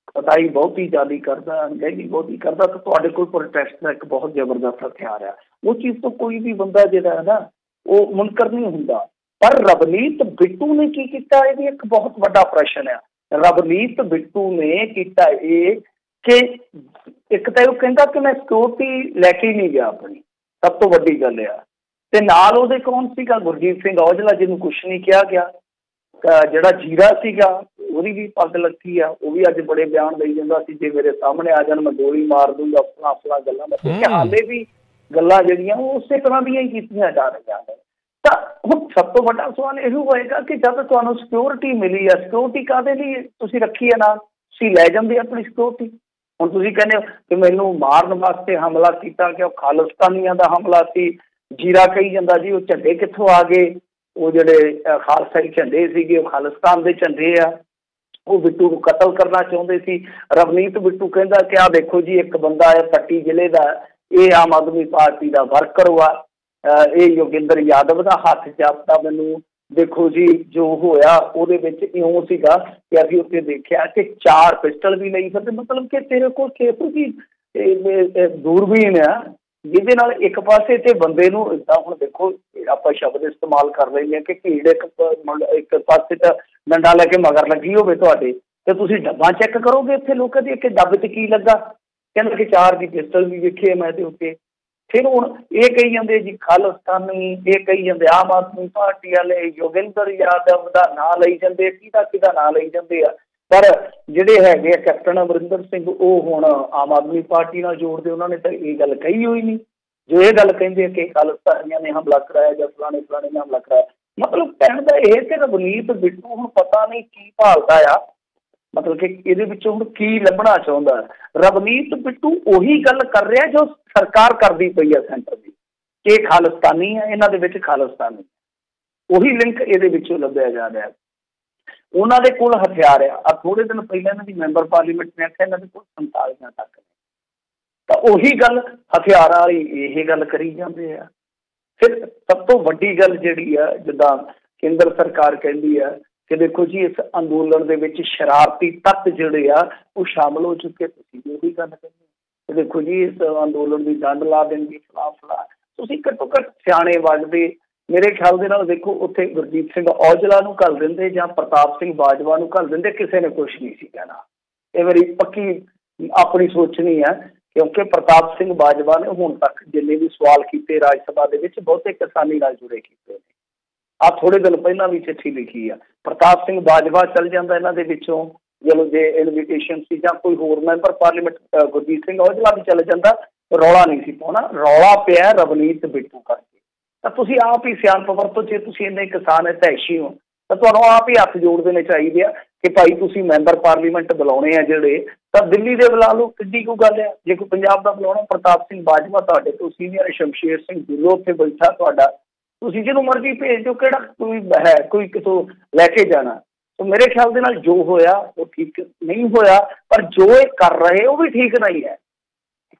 ਕਤਾਈ ਬਹੁਤੀ ਜ਼ਿਆਦਾ ਕਰਦਾ, ਅਣਗਹਿਲੀ ਬਹੁਤੀ ਕਰਦਾ, ਤਾਂ ਤੁਹਾਡੇ ਕੋਲ ਪ੍ਰੋਟੈਸਟ ਦਾ ਇੱਕ ਬਹੁਤ ਜ਼ਬਰਦਸਤ ਹਥਿਆਰ ਆ। ਉਹ ਚੀਜ਼ ਤੋਂ ਕੋਈ ਵੀ ਬੰਦਾ ਜਿਹੜਾ ਹੈ ਨਾ ਉਹ ਮੁਨਕਰ ਨਹੀਂ ਹੁੰਦਾ। ਪਰ ਰਵਨੀਤ ਬਿੱਟੂ ਨੇ ਕੀ ਕੀਤਾ, ਇਹ ਵੀ ਇੱਕ ਬਹੁਤ ਵੱਡਾ ਪ੍ਰਸ਼ਨ ਆ। ਰਵਨੀਤ ਬਿੱਟੂ ਨੇ ਕੀਤਾ ਇਹ ਕਿ ਇੱਕ ਤਾਂ ਉਹ ਕਹਿੰਦਾ ਕਿ ਮੈਂ ਸਿਕਿਉਰਿਟੀ ਲੈ ਕੇ ਹੀ ਨਹੀਂ ਗਿਆ ਆਪਣੀ, ਸਭ ਤੋਂ ਵੱਡੀ ਗੱਲ ਆ। ਤੇ ਨਾਲ ਉਹਦੇ ਕੌਣ ਸੀਗਾ? ਗੁਰਜੀਤ ਸਿੰਘ ਔਜਲਾ, ਜਿਹਨੂੰ ਕੁਛ ਨਹੀਂ ਕਿਹਾ ਗਿਆ। ਜਿਹੜਾ ਜੀਰਾ ਸੀਗਾ ਉਹਦੀ ਵੀ ਪੱਗ ਲੱਥੀ ਆ, ਉਹ ਵੀ ਅੱਜ ਬੜੇ ਬਿਆਨ ਦੇਈ ਜਾਂਦਾ ਸੀ, ਜੇ ਮੇਰੇ ਸਾਹਮਣੇ ਆ ਜਾਣ ਮੈਂ ਗੋਲੀ ਮਾਰ ਦੂੰਗਾ, ਫਲਾ ਗੱਲਾਂ। ਮਤਲਬ ਹਾਲੇ ਵੀ ਗੱਲਾਂ ਜਿਹੜੀਆਂ ਉਹ ਉਸੇ ਤਰ੍ਹਾਂ ਦੀਆਂ ਹੀ ਕੀਤੀਆਂ ਜਾ ਰਹੀਆਂ ਨੇ। ਤਾਂ ਹੁਣ ਸਭ ਤੋਂ ਵੱਡਾ ਸਵਾਲ ਇਹ ਹੋਏਗਾ ਕਿ ਜਦ ਤੁਹਾਨੂੰ ਸਿਕਿਉਰਿਟੀ ਮਿਲੀ ਆ, ਸਿਕਿਉਰਿਟੀ ਕਾਹਦੇ ਲਈ ਤੁਸੀਂ ਰੱਖੀ ਹੈ ਨਾਲ? ਤੁਸੀਂ ਲੈ ਜਾਂਦੇ ਆਪਣੀ ਸਿਕਿਉਰਿਟੀ। ਹੁਣ ਤੁਸੀਂ ਕਹਿੰਦੇ ਹੋ ਕਿ ਮੈਨੂੰ ਮਾਰਨ ਵਾਸਤੇ ਹਮਲਾ ਕੀਤਾ, ਕਿ ਉਹ ਖਾਲਿਸਤਾਨੀਆਂ ਦਾ ਹਮਲਾ ਸੀ। ਜੀਰਾ ਕਹੀ ਜਾਂਦਾ ਜੀ ਉਹ ਝੰਡੇ ਕਿੱਥੋਂ ਆ ਗਏ, ਉਹ ਜਿਹੜੇ ਖਾਲਸਾਈ ਝੰਡੇ ਸੀਗੇ ਉਹ ਖਾਲਿਸਤਾਨ ਦੇ ਝੰਡੇ ਆ, ਉਹ ਬਿੱਟੂ ਨੂੰ ਕਤਲ ਕਰਨਾ ਚਾਹੁੰਦੇ ਸੀ। ਰਵਨੀਤ ਬਿੱਟੂ ਕਹਿੰਦਾ ਕਿ ਆਹ ਦੇਖੋ ਜੀ, ਇੱਕ ਬੰਦਾ ਹੈ ਪੱਟੀ ਜ਼ਿਲ੍ਹੇ ਦਾ, ਇਹ ਆਮ ਆਦਮੀ ਪਾਰਟੀ ਦਾ ਵਰਕਰ ਵਾ, ਇਹ ਯੋਗਿੰਦਰ ਯਾਦਵ ਦਾ ਹੱਥ ਜਾਪਦਾ ਮੈਨੂੰ। ਦੇਖੋ ਜੀ ਜੋ ਹੋਇਆ ਉਹਦੇ ਵਿੱਚ ਇਉਂ ਸੀਗਾ ਕਿ ਅਸੀਂ ਉੱਥੇ ਦੇਖਿਆ ਕਿ 4 ਪਿਸਟਲ ਵੀ ਲਈ ਫਿਰਦੇ। ਮਤਲਬ ਕਿ ਤੇਰੇ ਕੋਲ ਕਿਹੋ ਜੀ ਦੂਰਬੀਨ ਆ ਜਿਹਦੇ ਨਾਲ ਇੱਕ ਪਾਸੇ ਤੇ ਬੰਦੇ ਨੂੰ ਇੱਦਾਂ, ਹੁਣ ਦੇਖੋ ਆਪਾਂ ਸ਼ਬਦ ਇਸਤੇਮਾਲ ਕਰ ਲੈਂਦੇ ਹਾਂ ਕਿ ਭੀੜ ਇੱਕ ਪਾਸੇ ਤਾਂ ਡੰਡਾ ਲੈ ਕੇ ਮਗਰ ਲੱਗੀ ਹੋਵੇ ਤੁਹਾਡੇ, ਤੇ ਤੁਸੀਂ ਡੱਬਾ ਚੈੱਕ ਕਰੋਗੇ ਇੱਥੇ ਲੋਕਾਂ ਦੇ ਕਿ ਡੱਬ 'ਚ ਕੀ ਲੱਗਾ। ਕਹਿੰਦਾ ਕਿ 4 ਦੀ ਪਿਸਟਲ ਵੀ ਵੇਖੇ ਮੈਂ ਤੇ ਉੱਤੇ। ਫਿਰ ਹੁਣ ਇਹ ਕਹੀ ਜਾਂਦੇ ਜੀ ਖਾਲਿਸਤਾਨੀ, ਇਹ ਕਹੀ ਜਾਂਦੇ ਆਮ ਆਦਮੀ ਪਾਰਟੀ ਵਾਲੇ, ਯੋਗਿੰਦਰ ਯਾਦਵ ਦਾ ਨਾਂ ਲਈ ਜਾਂਦੇ, ਕਿਹਦਾ ਨਾਂ ਲਈ ਜਾਂਦੇ ਆ। ਪਰ ਜਿਹੜੇ ਹੈਗੇ ਆ ਕੈਪਟਨ ਅਮਰਿੰਦਰ ਸਿੰਘ, ਉਹ ਹੁਣ ਆਮ ਆਦਮੀ ਪਾਰਟੀ ਨਾਲ ਜੋੜਦੇ, ਉਹਨਾਂ ਨੇ ਤਾਂ ਇਹ ਗੱਲ ਕਹੀ ਹੋਈ ਨਹੀਂ। ਜੋ ਇਹ ਗੱਲ ਕਹਿੰਦੇ ਆ ਕਿ ਖਾਲਿਸਤਾਨੀਆਂ ਨੇ ਹਮਲਾ ਕਰਾਇਆ ਜਾਂ ਫਲਾਣੇ ਨੇ ਹਮਲਾ ਕਰਾਇਆ। ਮਤਲਬ ਕਹਿਣ ਦਾ ਇਹ ਕਿ ਰਵਨੀਤ ਬਿੱਟੂ ਹੁਣ ਪਤਾ ਨਹੀਂ ਕੀ ਭਾਲਦਾ ਆ, ਮਤਲਬ ਕਿ ਇਹਦੇ ਵਿੱਚੋਂ ਹੁਣ ਕੀ ਲੱਭਣਾ ਚਾਹੁੰਦਾ। ਰਵਨੀਤ ਬਿੱਟੂ ਉਹੀ ਗੱਲ ਕਰ ਰਿਹਾ ਜੋ ਸਰਕਾਰ ਕਰਦੀ ਪਈ ਆ ਸੈਂਟਰ ਦੀ, ਕਿ ਖਾਲਿਸਤਾਨੀ ਆ, ਇਹਨਾਂ ਦੇ ਵਿੱਚ ਖਾਲਿਸਤਾਨੀ, ਉਹੀ ਲਿੰਕ ਇਹਦੇ ਵਿੱਚੋਂ ਲੱਭਿਆ ਜਾ ਰਿਹਾ। ਉਹਨਾਂ ਦੇ ਕੋਲ ਹਥਿਆਰ ਆ। ਥੋੜੇ ਦਿਨ ਪਹਿਲਾਂ ਇਹਨਾਂ ਦੀ ਮੈਂਬਰ ਪਾਰਲੀਮੈਂਟ ਨੇ ਆਖਿਆ ਇਹਨਾਂ ਦੇ ਕੋਲ 47 ਤੱਕ ਨੇ, ਤਾਂ ਉਹੀ ਗੱਲ ਹਥਿਆਰਾਂ ਵਾਲੀ ਇਹ ਗੱਲ ਕਰੀ ਜਾਂਦੇ ਆ। ਫਿਰ ਸਭ ਤੋਂ ਵੱਡੀ ਗੱਲ ਜਿਹੜੀ ਆ, ਜਿੱਦਾਂ ਕੇਂਦਰ ਸਰਕਾਰ ਕਹਿੰਦੀ ਆ ਕਿ ਦੇਖੋ ਜੀ ਇਸ ਅੰਦੋਲਨ ਦੇ ਵਿੱਚ ਸ਼ਰਾਰਤੀ ਤੱਤ ਜਿਹੜੇ ਆ ਉਹ ਸ਼ਾਮਲ ਹੋ ਚੁੱਕੇ, ਤੁਸੀਂ ਵੀ ਉਹੀ ਗੱਲ ਕਹਿੰਦੇ ਕਿ ਦੇਖੋ ਜੀ ਇਸ ਅੰਦੋਲਨ ਦੀ ਡੰਡ ਲਾ ਦੇਣਗੇ, ਫਲਾ। ਤੁਸੀਂ ਘੱਟੋ ਘੱਟ ਸਿਆਣੇ ਵੱਜਦੇ। ਮੇਰੇ ਖਿਆਲ ਦੇ ਨਾਲ ਦੇਖੋ ਉੱਥੇ ਗੁਰਜੀਤ ਸਿੰਘ ਔਜਲਾ ਨੂੰ ਘੱਲ ਦਿੰਦੇ ਜਾਂ ਪ੍ਰਤਾਪ ਸਿੰਘ ਬਾਜਵਾ ਨੂੰ ਘੱਲ ਦਿੰਦੇ, ਕਿਸੇ ਨੇ ਕੁਛ ਨਹੀਂ ਸੀ ਕਹਿਣਾ। ਇਹ ਮੇਰੀ ਪੱਕੀ ਆਪਣੀ ਸੋਚਣੀ ਹੈ, ਕਿਉਂਕਿ ਪ੍ਰਤਾਪ ਸਿੰਘ ਬਾਜਵਾ ਨੇ ਹੁਣ ਤੱਕ ਜਿੰਨੇ ਵੀ ਸਵਾਲ ਕੀਤੇ ਰਾਜ ਸਭਾ ਦੇ ਵਿੱਚ, ਬਹੁਤੇ ਕਿਸਾਨੀ ਨਾਲ ਜੁੜੇ ਕੀਤੇ ਨੇ। ਆਹ ਥੋੜੇ ਦਿਨ ਪਹਿਲਾਂ ਵੀ ਚਿੱਠੀ ਲਿਖੀ ਆ। ਪ੍ਰਤਾਪ ਸਿੰਘ ਬਾਜਵਾ ਚੱਲ ਜਾਂਦਾ ਇਹਨਾਂ ਦੇ ਵਿੱਚੋਂ, ਜਦੋਂ ਜੇ ਇਨਵੀਟੇਸ਼ਨ ਸੀ, ਜਾਂ ਕੋਈ ਹੋਰ ਮੈਂਬਰ ਪਾਰਲੀਮੈਂਟ ਗੁਰਜੀਤ ਸਿੰਘ ਔਜਲਾ ਵੀ ਚੱਲ ਜਾਂਦਾ, ਰੌਲਾ ਨਹੀਂ ਸੀ ਪਾਉਣਾ। ਰੌਲਾ ਪਿਆ ਰਵਨੀਤ ਬਿੱਟੂ ਕਰਕੇ। ਤਾਂ ਤੁਸੀਂ ਆਪ ਹੀ ਸਿਆਣਪ ਵਰਤੋ। ਜੇ ਤੁਸੀਂ ਇੰਨੇ ਕਿਸਾਨ ਹਿਤੈਸ਼ੀ ਹੋ ਤਾਂ ਤੁਹਾਨੂੰ ਆਪ ਹੀ ਹੱਥ ਜੋੜ ਦੇਣੇ ਚਾਹੀਦੇ ਆ ਕਿ ਭਾਈ ਤੁਸੀਂ ਮੈਂਬਰ ਪਾਰਲੀਮੈਂਟ ਬੁਲਾਉਣੇ ਆ ਜਿਹੜੇ, ਤਾਂ ਦਿੱਲੀ ਦੇ ਬੁਲਾ ਲਓ, ਕਿੱਡੀ ਕੋਈ ਗੱਲ ਆ। ਜੇ ਕੋਈ ਪੰਜਾਬ ਦਾ ਬੁਲਾਉਣਾ, ਪ੍ਰਤਾਪ ਸਿੰਘ ਬਾਜਵਾ ਤੁਹਾਡੇ ਤੋਂ ਸੀਨੀਅਰ, ਸ਼ਮਸ਼ੇਰ ਸਿੰਘ ਦੂਲੋ ਉੱਥੇ ਬੈਠਾ ਤੁਹਾਡਾ, ਤੁਸੀਂ ਜਿਹਨੂੰ ਮਰਜ਼ੀ ਭੇਜ ਦਿਓ, ਕਿਹੜਾ ਕੋਈ ਹੈ ਕੋਈ ਕਿਤੋਂ ਲੈ ਕੇ ਜਾਣਾ। ਸੋ ਮੇਰੇ ਖਿਆਲ ਦੇ ਨਾਲ ਜੋ ਹੋਇਆ ਉਹ ਠੀਕ ਨਹੀਂ ਹੋਇਆ, ਪਰ ਜੋ ਇਹ ਕਰ ਰਹੇ ਉਹ ਵੀ ਠੀਕ ਨਹੀਂ ਹੈ।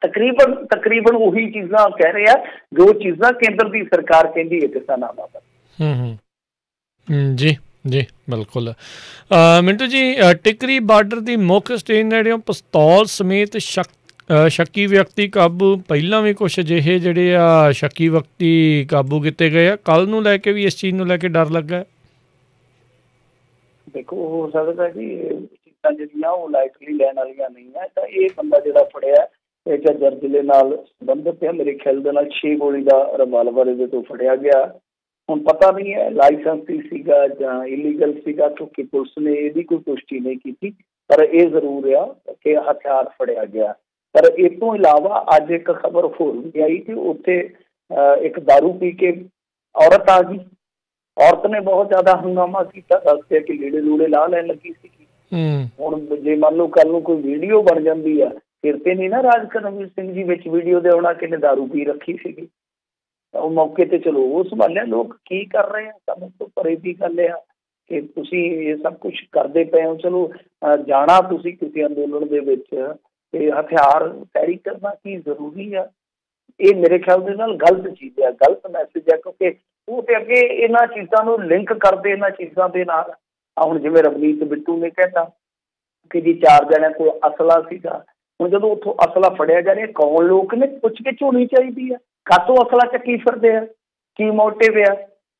ਤਕਰੀਬਨ ਉਹੀ ਚੀਜ਼ਾਂ ਕਹਿ ਰਹੇ ਆ ਜੋ ਚੀਜ਼ਾਂ ਕੇਂਦਰ ਦੀ ਸਰਕਾਰ ਕਹਿੰਦੀ ਹੈ ਕਿਸਾਨਾਂ ਬਾਬਤ। ਜੀ ਜੀ ਬਿਲਕੁਲ। ਮਿੰਟੂ ਜੀ, ਟਿਕਰੀ ਬਾਰਡਰ ਦੀ ਮੁੱਖ ਸਟੇਸ਼ਨ ਨੇੜਿਓਂ ਪਿਸਤੌਲ ਸਮੇਤ ਸ਼ੱਕੀ ਵਿਅਕਤੀ ਕਾਬੂ। ਪਹਿਲਾਂ ਵੀ ਕੁਛ ਅਜਿਹੇ ਜਿਹੜੇ ਆ ਸ਼ੱਕੀ ਵਿਅਕਤੀ ਕਾਬੂ ਕੀਤੇ ਗਏ ਆ। ਕੱਲ੍ਹ ਨੂੰ ਲੈ ਕੇ ਵੀ ਇਸ ਚੀਜ਼ ਨੂੰ ਲੈ ਕੇ ਡਰ ਲੱਗਾ। ਦੇਖੋ, ਹੋ ਸਕਦਾ ਜੀ ਇਹ ਚੀਜ਼ਾਂ ਜਿਹੜੀਆਂ ਉਹ ਲਾਈਟਲੀ ਲੈਣ ਵਾਲੀਆਂ ਨਹੀਂ ਹੈ। ਤਾਂ ਇਹ ਬੰਦਾ ਜਿਹੜਾ ਫੜਿਆ ਇਹ ਝੱਜਰ ਜ਼ਿਲ੍ਹੇ ਨਾਲ ਸੰਬੰਧਿਤ ਹੈ। ਮੇਰੇ ਖਿਆਲ ਦੇ ਨਾਲ 6 ਗੋਲੀ ਦਾ ਰਿਵਾਲਵਰ ਇਹਦੇ ਤੋਂ ਫੜਿਆ ਗਿਆ। ਹੁਣ ਪਤਾ ਨਹੀਂ ਹੈ ਲਾਇਸੈਂਸੀ ਸੀਗਾ ਜਾਂ ਇਲੀਗਲ ਸੀਗਾ, ਕਿਉਂਕਿ ਪੁਲਿਸ ਨੇ ਇਹਦੀ ਕੋਈ ਪੁਸ਼ਟੀ ਨਹੀਂ ਕੀਤੀ। ਪਰ ਇਹ ਜ਼ਰੂਰ ਆ ਕਿ ਹਥਿਆਰ ਫੜਿਆ ਗਿਆ। ਪਰ ਇਸ ਤੋਂ ਇਲਾਵਾ ਅੱਜ ਇੱਕ ਖਬਰ ਹੋਰ ਵੀ ਆਈ ਕਿ ਉੱਥੇ ਇੱਕ ਦਾਰੂ ਪੀ ਕੇ ਔਰਤ ਆ ਗਈ। ਔਰਤ ਨੇ ਬਹੁਤ ਜ਼ਿਆਦਾ ਹੰਗਾਮਾ ਕੀਤਾ, ਦੱਸਦੇ ਕਿ ਲੀੜੇ ਲੂੜੇ ਲਾ ਲੈਣ ਲੱਗੀ ਸੀਗੀ। ਹੁਣ ਜੇ ਮੰਨ ਲਓ ਕੱਲ ਨੂੰ ਕੋਈ ਵੀਡੀਓ ਬਣ ਜਾਂਦੀ ਆ, ਫਿਰ ਤੇ ਨਹੀਂ ਨਾ ਰਾਜ ਕਰਨਵੀਰ ਸਿੰਘ ਜੀ ਵਿੱਚ ਵੀਡੀਓ ਦੇ ਆਉਣਾ ਕਿ ਦਾਰੂ ਪੀ ਰੱਖੀ ਸੀਗੀ। ਉਹ ਮੌਕੇ ਤੇ ਚਲੋ ਉਹ ਸੰਭਾਲਿਆ। ਲੋਕ ਕੀ ਕਰ ਰਹੇ ਆ ਸਮਝ ਤੋਂ ਪਰੇ ਦੀ ਗੱਲ ਆ ਕਿ ਤੁਸੀਂ ਇਹ ਸਭ ਕੁਛ ਕਰਦੇ ਪਏ ਹੋ। ਚਲੋ ਜਾਣਾ ਤੁਸੀਂ ਕਿਸੇ ਅੰਦੋਲਨ ਦੇ ਵਿੱਚ ਤੇ ਹਥਿਆਰ ਕੈਰੀ ਕਰਨਾ ਕੀ ਜ਼ਰੂਰੀ ਆ? ਇਹ ਮੇਰੇ ਖਿਆਲ ਦੇ ਨਾਲ ਗਲਤ ਚੀਜ਼ ਆ, ਗਲਤ ਮੈਸੇਜ ਆ, ਕਿਉਂਕਿ ਉਹ ਤੇ ਅੱਗੇ ਇਹਨਾਂ ਚੀਜ਼ਾਂ ਨੂੰ ਲਿੰਕ ਕਰਦੇ ਇਹਨਾਂ ਚੀਜ਼ਾਂ ਦੇ ਨਾਲ। ਹੁਣ ਜਿਵੇਂ ਰਵਨੀਤ ਬਿੱਟੂ ਨੇ ਕਹਿਤਾ ਕਿ ਜੀ 4 ਜਣਿਆਂ ਕੋਲ ਅਸਲਾ ਸੀਗਾ। ਹੁਣ ਜਦੋਂ ਉੱਥੋਂ ਅਸਲਾ ਫੜਿਆ ਜਾ ਰਿਹਾ, ਕੌਣ ਲੋਕ ਨੇ? ਪੁੱਛ ਗਿੱਛ ਹੋਣੀ ਚਾਹੀਦੀ ਆ। ਕਾਹਤੋਂ ਅਸਲਾ ਚੱਕੀ ਫਿਰਦੇ ਆ? ਕੀ ਮੋਟਿਵ ਆ?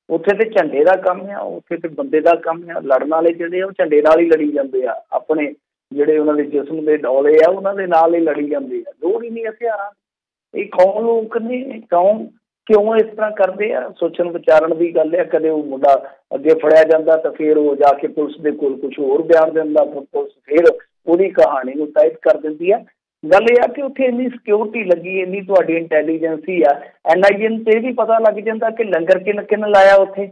ਉੱਥੇ ਤੇ ਝੰਡੇ ਦਾ ਕੰਮ ਆ, ਉੱਥੇ ਤੇ ਬੰਦੇ ਦਾ ਕੰਮ ਆ। ਲੜਨ ਵਾਲੇ ਜਿਹੜੇ ਆ ਉਹ ਝੰਡੇ ਨਾਲ ਹੀ ਲੜੀ ਜਾਂਦੇ ਆ। ਆਪਣੇ ਜਿਹੜੇ ਉਹਨਾਂ ਦੇ ਜਿਸਮ ਦੇ ਡੌਲੇ ਆ ਉਹਨਾਂ ਦੇ ਨਾਲ ਹੀ ਲੜੀ ਜਾਂਦੇ ਆ। ਲੋੜ ਹੀ ਨਹੀਂ ਹਥਿਆਰਾਂ। ਇਹ ਕੌਣ ਲੋਕ ਨੇ? ਕਿਉਂ ਇਸ ਤਰ੍ਹਾਂ ਕਰਦੇ ਆ? ਸੋਚਣ ਵਿਚਾਰਨ ਦੀ ਗੱਲ ਹੈ। ਕਦੇ ਉਹ ਮੁੰਡਾ ਅੱਗੇ ਫੜਿਆ ਜਾਂਦਾ ਤਾਂ ਫਿਰ ਉਹ ਜਾ ਕੇ ਪੁਲਿਸ ਦੇ ਕੋਲ ਕੁਛ ਹੋਰ ਬਿਆਨ ਦਿੰਦਾ, ਪੁਲਿਸ ਫਿਰ ਉਹਦੀ ਕਹਾਣੀ ਨੂੰ ਟਾਈਪ ਕਰ ਦਿੰਦੀ ਆ। ਗੱਲ ਇਹ ਆ ਕਿ ਉੱਥੇ ਇੰਨੀ ਸਿਕਿਉਰਿਟੀ ਲੱਗੀ, ਇੰਨੀ ਤੁਹਾਡੀ ਇੰਟੈਲੀਜੈਂਸੀ ਆ, NIA ਨੂੰ ਤੇ ਇਹ ਵੀ ਪਤਾ ਲੱਗ ਜਾਂਦਾ ਕਿ ਲੰਗਰ ਕਿੰਨ ਲਾਇਆ ਉੱਥੇ।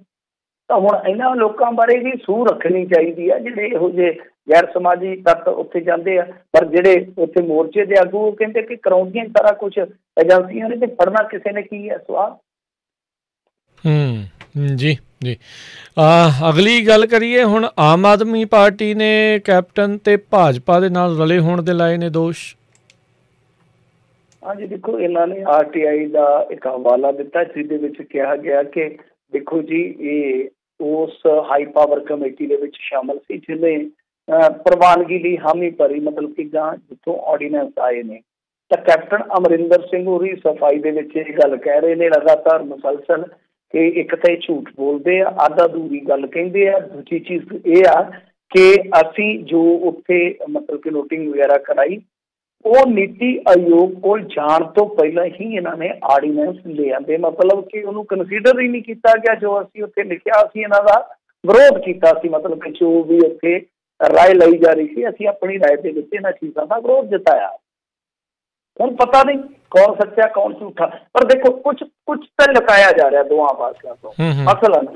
ਤਾਂ ਹੁਣ ਇਹਨਾਂ ਲੋਕਾਂ ਬਾਰੇ ਵੀ ਸੂਹ ਰੱਖਣੀ ਚਾਹੀਦੀ ਆ ਜਿਹੜੇ ਇਹੋ ਜਿਹੇ ਗੈਰ ਸਮਾਜੀ ਤੱਤ ਉੱਥੇ ਜਾਂਦੇ ਆ। ਪਰ ਜਿਹੜੇ ਉੱਥੇ ਮੋਰਚੇ ਦੇ ਆਗੂ ਉਹ ਕਹਿੰਦੇ ਕਿ ਕਰਾਉਂਦੀਆਂ ਸਾਰਾ ਕੁਛ ਏਜੰਸੀਆਂ ਨੇ, ਤੇ ਫੜਨਾ ਕਿਸੇ ਨੇ ਕੀ ਹੈ? ਸਵਾਲ। ਜੀ ਜੀ। ਅਗਲੀ ਗੱਲ ਕਰੀਏ ਹੁਣ। ਆਮ ਆਦਮੀ ਪਾਰਟੀ ਨੇ ਕੈਪਟਨ ਤੇ ਭਾਜਪਾ ਦੇ ਨਾਲ ਰਲੇ ਹੋਣ ਦੇ ਲਾਏ ਨੇ ਦੋਸ਼। ਹਾਂਜੀ, ਦੇਖੋ ਇਹਨਾਂ ਨੇ RTI ਦਾ ਇੱਕ ਹਵਾਲਾ ਦਿੱਤਾ ਜਿਹਦੇ ਵਿੱਚ ਕਿਹਾ ਗਿਆ ਕਿ ਦੇਖੋ ਜੀ ਇਹ ਉਸ ਹਾਈ ਪਾਵਰ ਕਮੇਟੀ ਦੇ ਵਿੱਚ ਸ਼ਾਮਲ ਸੀ ਜਿਹਨੇ ਪ੍ਰਵਾਨਗੀ ਲਈ ਹਾਮੀ ਭਰੀ, ਮਤਲਬ ਕਿ ਜਾਂ ਜਿੱਥੋਂ ਆਰਡੀਨੈਂਸ ਆਏ ਨੇ। ਤਾਂ ਕੈਪਟਨ ਅਮਰਿੰਦਰ ਸਿੰਘ ਹੋਰੀ ਸਫਾਈ ਦੇ ਵਿੱਚ ਇਹ ਗੱਲ ਕਹਿ ਰਹੇ ਨੇ ਲਗਾਤਾਰ ਮੁਸਲਸਲ ਕਿ ਇੱਕ ਤਾਂ ਇਹ ਝੂਠ ਬੋਲਦੇ ਆ, ਅੱਧ ਅਧੂਰੀ ਗੱਲ ਕਹਿੰਦੇ ਆ। ਦੂਜੀ ਚੀਜ਼ ਇਹ ਆ ਕਿ ਅਸੀਂ ਜੋ ਉੱਥੇ ਮਤਲਬ ਕਿ ਨੋਟਿੰਗ ਵਗੈਰਾ ਕਰਾਈ ਉਹ ਨੀਤੀ ਆਯੋਗ ਕੋਲ ਜਾਣ ਤੋਂ ਪਹਿਲਾਂ ਹੀ ਇਹਨਾਂ ਨੇ ਆਰਡੀਨੈਂਸ ਲੈ ਆਂਦੇ, ਮਤਲਬ ਕਿ ਉਹਨੂੰ ਕੰਸੀਡਰ ਹੀ ਨਹੀਂ ਕੀਤਾ ਗਿਆ। ਜੋ ਅਸੀਂ ਉੱਥੇ ਲਿਖਿਆ ਅਸੀਂ ਇਹਨਾਂ ਦਾ ਵਿਰੋਧ ਕੀਤਾ ਸੀ, ਮਤਲਬ ਕਿ ਜੋ ਵੀ ਉੱਥੇ ਰਾਏ ਲਈ ਜਾ ਰਹੀ ਸੀ ਅਸੀਂ ਆਪਣੀ ਰਾਏ ਦੇ ਵਿੱਚ ਇਹਨਾਂ ਚੀਜ਼ਾਂ ਦਾ ਵਿਰੋਧ ਜਤਾਇਆ। ਹੁਣ ਪਤਾ ਨਹੀਂ ਕੌਣ ਸੱਚਾ ਕੌਣ ਝੂਠਾ, ਪਰ ਦੇਖੋ ਕੁਛ ਤਾਂ ਲੁਕਾਇਆ ਜਾ ਰਿਹਾ ਦੋਵਾਂ ਪਾਸਿਆਂ ਤੋਂ। ਮਸਲਨ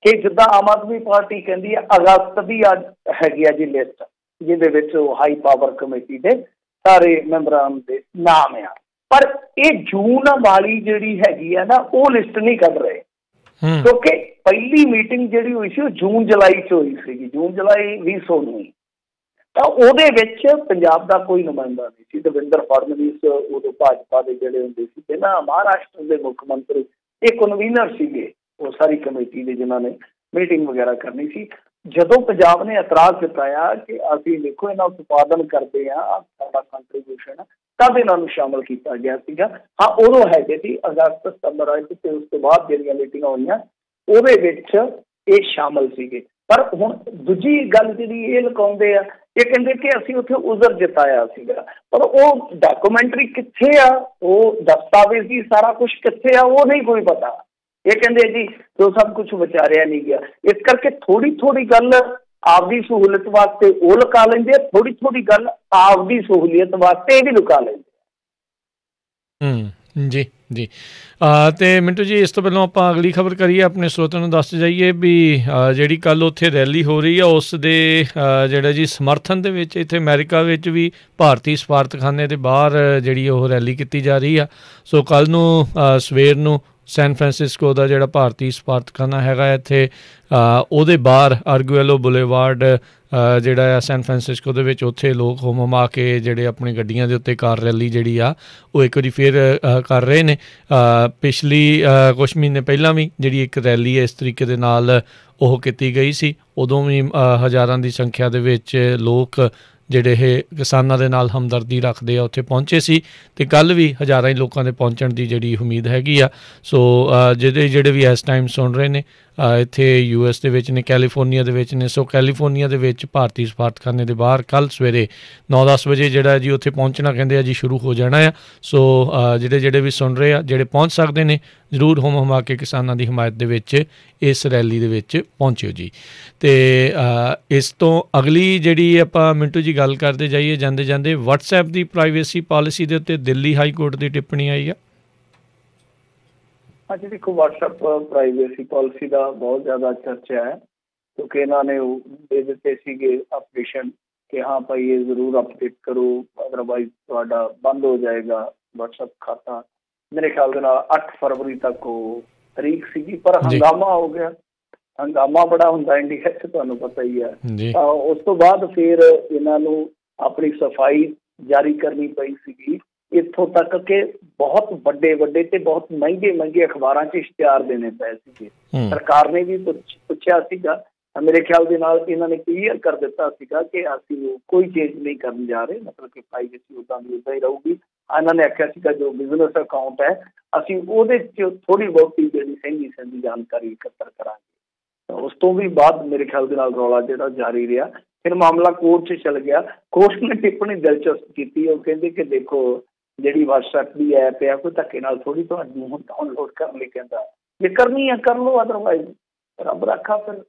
ਕਿ ਜਿੱਦਾਂ ਆਮ ਆਦਮੀ ਪਾਰਟੀ ਕਹਿੰਦੀ ਹੈ ਅਗਸਤ ਦੀ ਅੱਜ ਹੈਗੀ ਆ ਜੀ ਲਿਸਟ, ਜਿਹਦੇ ਵਿੱਚ ਉਹ ਹਾਈ ਪਾਵਰ ਕਮੇਟੀ ਦੇ ਸਾਰੇ ਮੈਂਬਰਾਂ ਦੇ ਨਾਮ ਆ, ਪਰ ਇਹ ਜੂਨ ਵਾਲੀ ਜਿਹੜੀ ਹੈਗੀ ਆ ਨਾ ਉਹ ਲਿਸਟ ਨਹੀਂ ਕੱਢ ਰਹੇ। ਕਿਉਂਕਿ ਪਹਿਲੀ ਮੀਟਿੰਗ ਜਿਹੜੀ ਹੋਈ ਸੀ ਉਹ ਜੂਨ ਜੁਲਾਈ 'ਚ ਹੋਈ ਸੀਗੀ, ਜੂਨ ਜੁਲਾਈ 2019। ਤਾਂ ਉਹਦੇ ਵਿੱਚ ਪੰਜਾਬ ਦਾ ਕੋਈ ਨੁਮਾਇੰਦਾ ਨਹੀਂ ਸੀ। ਦੇਵੇਂਦਰ ਫੜਨਵੀਸ ਉਦੋਂ ਭਾਜਪਾ ਦੇ ਜਿਹੜੇ ਹੁੰਦੇ ਸੀ ਪਹਿਲਾਂ ਮਹਾਰਾਸ਼ਟਰ ਦੇ ਮੁੱਖ ਮੰਤਰੀ, ਇਹ ਕਨਵੀਨਰ ਸੀਗੇ ਉਹ ਸਾਰੀ ਕਮੇਟੀ ਦੇ ਜਿਨ੍ਹਾਂ ਨੇ ਮੀਟਿੰਗ ਵਗੈਰਾ ਕਰਨੀ ਸੀ। ਜਦੋਂ ਪੰਜਾਬ ਨੇ ਇਤਰਾਜ਼ ਜਤਾਇਆ ਕਿ ਅਸੀਂ ਦੇਖੋ ਇਹਨਾਂ ਉਤਪਾਦਨ ਕਰਦੇ ਹਾਂ, ਸਾਡਾ ਕੰਟਰੀਬਿਊਸ਼ਨ, ਤਦ ਇਹਨਾਂ ਨੂੰ ਸ਼ਾਮਲ ਕੀਤਾ ਗਿਆ ਸੀਗਾ। ਹਾਂ, ਉਦੋਂ ਹੈਗੇ ਸੀ ਅਗਸਤ ਸਤੰਬਰ ਤੇ ਉਸ ਤੋਂ ਬਾਅਦ ਜਿਹੜੀਆਂ ਮੀਟਿੰਗਾਂ ਹੋਈਆਂ ਉਹਦੇ ਵਿੱਚ ਇਹ ਸ਼ਾਮਲ ਸੀਗੇ। ਪਰ ਹੁਣ ਦੂਜੀ ਗੱਲ ਜਿਹੜੀ ਇਹ ਲੁਕਾਉਂਦੇ ਆ, ਇਹ ਕਹਿੰਦੇ ਕਿ ਅਸੀਂ ਉੱਥੇ ਉਜ਼ਰ ਜਤਾਇਆ ਸੀਗਾ, ਪਰ ਉਹ ਡਾਕੂਮੈਂਟਰੀ ਕਿੱਥੇ ਆ, ਉਹ ਦਸਤਾਵੇਜ਼ੀ ਸਾਰਾ ਕੁਛ ਕਿੱਥੇ ਆ, ਉਹ ਨਹੀਂ ਕੋਈ ਪਤਾ। ਇਹ ਕਹਿੰਦੇ ਜੀ ਜੋ ਸਭ ਕੁਛ ਵਿਚਾਰਿਆ ਨਹੀਂ ਗਿਆ। ਇਸ ਕਰਕੇ ਥੋੜੀ ਗੱਲ ਆਪਦੀ ਸਹੂਲਤ ਵਾਸਤੇ ਉਹ ਲੁਕਾ ਲੈਂਦੇ ਆ, ਥੋੜੀ ਗੱਲ ਆਪਦੀ ਸਹੂਲੀਅਤ ਵਾਸਤੇ ਇਹ ਵੀ ਲੁਕਾ ਲੈਂਦੇ ਆ। ਜੀ ਜੀ। ਤੇ ਮਿੰਟੂ ਜੀ, ਇਸ ਤੋਂ ਪਹਿਲਾਂ ਆਪਾਂ ਅਗਲੀ ਖਬਰ ਕਰੀਏ, ਆਪਣੇ ਸਰੋਤਿਆਂ ਨੂੰ ਦੱਸ ਜਾਈਏ ਵੀ ਜਿਹੜੀ ਕੱਲ੍ਹ ਉੱਥੇ ਰੈਲੀ ਹੋ ਰਹੀ ਆ ਉਸ ਦੇ ਜਿਹੜਾ ਜੀ ਸਮਰਥਨ ਦੇ ਵਿੱਚ ਇੱਥੇ ਅਮਰੀਕਾ ਵਿੱਚ ਵੀ ਭਾਰਤੀ ਸਫਾਰਤਖਾਨੇ ਦੇ ਬਾਹਰ ਜਿਹੜੀ ਉਹ ਰੈਲੀ ਕੀਤੀ ਜਾ ਰਹੀ ਆ। ਸੋ ਕੱਲ੍ਹ ਨੂੰ ਸਵੇਰ ਨੂੰ ਸੈਨ ਫਰਾਂਸਿਸਕੋ ਦਾ ਜਿਹੜਾ ਭਾਰਤੀ ਸਫਾਰਤਖਾਨਾ ਹੈਗਾ ਇੱਥੇ ਉਹਦੇ ਬਾਹਰ ਆਰਗੂਐਲੋ ਬੁਲੇਵਾਰਡ ਜਿਹੜਾ ਆ ਸੈਨ ਫਰਾਂਸਿਸਕੋ ਦੇ ਵਿੱਚ, ਉੱਥੇ ਲੋਕ ਹੁਮਾ ਕੇ ਜਿਹੜੇ ਆਪਣੀ ਗੱਡੀਆਂ ਦੇ ਉੱਤੇ ਕਾਰ ਰੈਲੀ ਜਿਹੜੀ ਆ ਉਹ ਇੱਕ ਵਾਰੀ ਫਿਰ ਕਰ ਰਹੇ ਨੇ। ਪਿਛਲੀ ਕੁਛ ਮਹੀਨੇ ਪਹਿਲਾਂ ਵੀ ਜਿਹੜੀ ਇੱਕ ਰੈਲੀ ਹੈ ਇਸ ਤਰੀਕੇ ਦੇ ਨਾਲ ਉਹ ਕੀਤੀ ਗਈ ਸੀ, ਉਦੋਂ ਵੀ ਹਜ਼ਾਰਾਂ ਦੀ ਸੰਖਿਆ ਦੇ ਵਿੱਚ ਲੋਕ ਜਿਹੜੇ ਇਹ ਕਿਸਾਨਾਂ ਦੇ ਨਾਲ ਹਮਦਰਦੀ ਰੱਖਦੇ ਆ ਉੱਥੇ ਪਹੁੰਚੇ ਸੀ, ਅਤੇ ਕੱਲ੍ਹ ਵੀ ਹਜ਼ਾਰਾਂ ਹੀ ਲੋਕਾਂ ਦੇ ਪਹੁੰਚਣ ਦੀ ਜਿਹੜੀ ਉਮੀਦ ਹੈਗੀ ਆ। ਸੋ ਜਿਹੜੇ ਵੀ ਇਸ ਟਾਈਮ ਸੁਣ ਰਹੇ ਨੇ ਇੱਥੇ US ਦੇ ਵਿੱਚ ਨੇ, ਕੈਲੀਫੋਰਨੀਆ ਦੇ ਵਿੱਚ ਨੇ। ਸੋ ਕੈਲੀਫੋਰਨੀਆ ਦੇ ਵਿੱਚ ਭਾਰਤੀ ਸਫਾਰਤਖਾਨੇ ਦੇ ਬਾਹਰ ਕੱਲ੍ਹ ਸਵੇਰੇ 9-10 ਵਜੇ ਜਿਹੜਾ ਜੀ ਉੱਥੇ ਪਹੁੰਚਣਾ ਕਹਿੰਦੇ ਆ ਜੀ ਸ਼ੁਰੂ ਹੋ ਜਾਣਾ ਆ। ਸੋ ਜਿਹੜੇ ਵੀ ਸੁਣ ਰਹੇ ਆ, ਜਿਹੜੇ ਪਹੁੰਚ ਸਕਦੇ ਨੇ, ਜ਼ਰੂਰ ਹੁਮਾ ਕੇ ਕਿਸਾਨਾਂ ਦੀ ਹਮਾਇਤ ਦੇ ਵਿੱਚ ਇਸ ਰੈਲੀ ਦੇ ਵਿੱਚ ਪਹੁੰਚਿਓ ਜੀ। ਅਤੇ ਇਸ ਤੋਂ ਅਗਲੀ ਜਿਹੜੀ ਆਪਾਂ ਮਿੰਟੂ ਜੀ ਗੱਲ ਕਰਦੇ ਜਾਈਏ ਜਾਂਦੇ ਜਾਂਦੇ, ਵਟਸਐਪ ਦੀ ਪ੍ਰਾਈਵੇਸੀ ਪਾਲਿਸੀ ਦੇ ਉੱਤੇ ਦਿੱਲੀ ਹਾਈ ਕੋਰਟ ਦੀ ਟਿੱਪਣੀ ਆਈ ਆ। ਹਾਂਜੀ ਦੇਖੋ, WhatsApp ਪ੍ਰਾਈਵੇਸੀ ਪਾਲਿਸੀ ਦਾ ਬਹੁਤ ਜ਼ਿਆਦਾ ਚਰਚਾ ਹੈ, ਕਿਉਂਕਿ ਇਹਨਾਂ ਨੇ ਉਹ ਦੇ ਦਿੱਤੇ ਸੀਗੇ ਅਪਡੇਸ਼ਨ ਕਿ ਹਾਂ ਭਾਈ ਇਹ ਜ਼ਰੂਰ ਅਪਡੇਟ ਕਰੋ, ਅਦਰਵਾਈਜ਼ ਤੁਹਾਡਾ ਬੰਦ ਹੋ ਜਾਏਗਾ WhatsApp ਖਾਤਾ। ਮੇਰੇ ਖਿਆਲ ਦੇ ਨਾਲ 8 ਫਰਵਰੀ ਤੱਕ ਉਹ ਤਰੀਕ ਸੀਗੀ, ਪਰ ਹੰਗਾਮਾ ਹੋ ਗਿਆ। ਹੰਗਾਮਾ ਬੜਾ ਹੁੰਦਾ ਇੰਡੀਆ 'ਚ, ਤੁਹਾਨੂੰ ਪਤਾ ਹੀ ਹੈ। ਉਸ ਤੋਂ ਬਾਅਦ ਫਿਰ ਇਹਨਾਂ ਨੂੰ ਆਪਣੀ ਸਫਾਈ ਜਾਰੀ ਕਰਨੀ ਪਈ ਸੀਗੀ, ਇੱਥੋਂ ਤੱਕ ਕਿ ਬਹੁਤ ਵੱਡੇ ਤੇ ਬਹੁਤ ਮਹਿੰਗੇ ਅਖਬਾਰਾਂ 'ਚ ਇਸ਼ਤਿਹਾਰ ਦੇਣੇ ਪਏ ਸੀਗੇ। ਸਰਕਾਰ ਨੇ ਵੀ ਪੁੱਛਿਆ ਸੀਗਾ, ਮੇਰੇ ਖਿਆਲ ਦੇ ਨਾਲ ਇਹਨਾਂ ਨੇ ਕਲੀਅਰ ਕਰ ਦਿੱਤਾ ਸੀਗਾ ਕਿ ਅਸੀਂ ਕੋਈ ਚੇਂਜ ਨਹੀਂ ਕਰਨ ਜਾ ਰਹੇ, ਮਤਲਬ ਕਿ ਪ੍ਰਾਈਵੇਸੀ ਉੱਦਾਂ ਦੀ ਉੱਦਾਂ ਹੀ ਰਹੂਗੀ। ਇਹਨਾਂ ਨੇ ਆਖਿਆ ਸੀਗਾ ਜੋ ਬਿਜ਼ਨਸ ਅਕਾਊਂਟ ਹੈ ਅਸੀਂ ਉਹਦੇ 'ਚ ਥੋੜ੍ਹੀ ਬਹੁਤੀ ਜਿਹੜੀ ਸਹਿੰਦੀ ਜਾਣਕਾਰੀ ਇਕੱਤਰ ਕਰਾਂਗੇ। ਉਸ ਤੋਂ ਵੀ ਬਾਅਦ ਮੇਰੇ ਖਿਆਲ ਦੇ ਨਾਲ ਰੌਲਾ ਜਿਹੜਾ ਜਾਰੀ ਰਿਹਾ, ਫਿਰ ਮਾਮਲਾ ਕੋਰਟ 'ਚ ਚਲ ਗਿਆ। ਕੋਰਟ ਨੇ ਟਿੱਪਣੀ ਦਿਲਚਸਪ ਕੀਤੀ, ਉਹ ਕਹਿੰਦੇ ਕਿ ਦੇਖੋ ਜਿਹੜੀ WhatsApp ਦੀ ਐਪ ਆ ਕੋਈ ਧੱਕੇ ਨਾਲ ਥੋੜ੍ਹੀ ਤੁਹਾਨੂੰ ਹੁਣ ਡਾਊਨਲੋਡ ਕਰਨ ਲਈ ਕਹਿੰਦਾ, ਜੇ ਕਰਨੀ ਆ ਕਰ ਲਓ, ਅਦਰਵਾਈਜ਼ ਰੱਬ ਰੱਖਾ। ਫਿਰ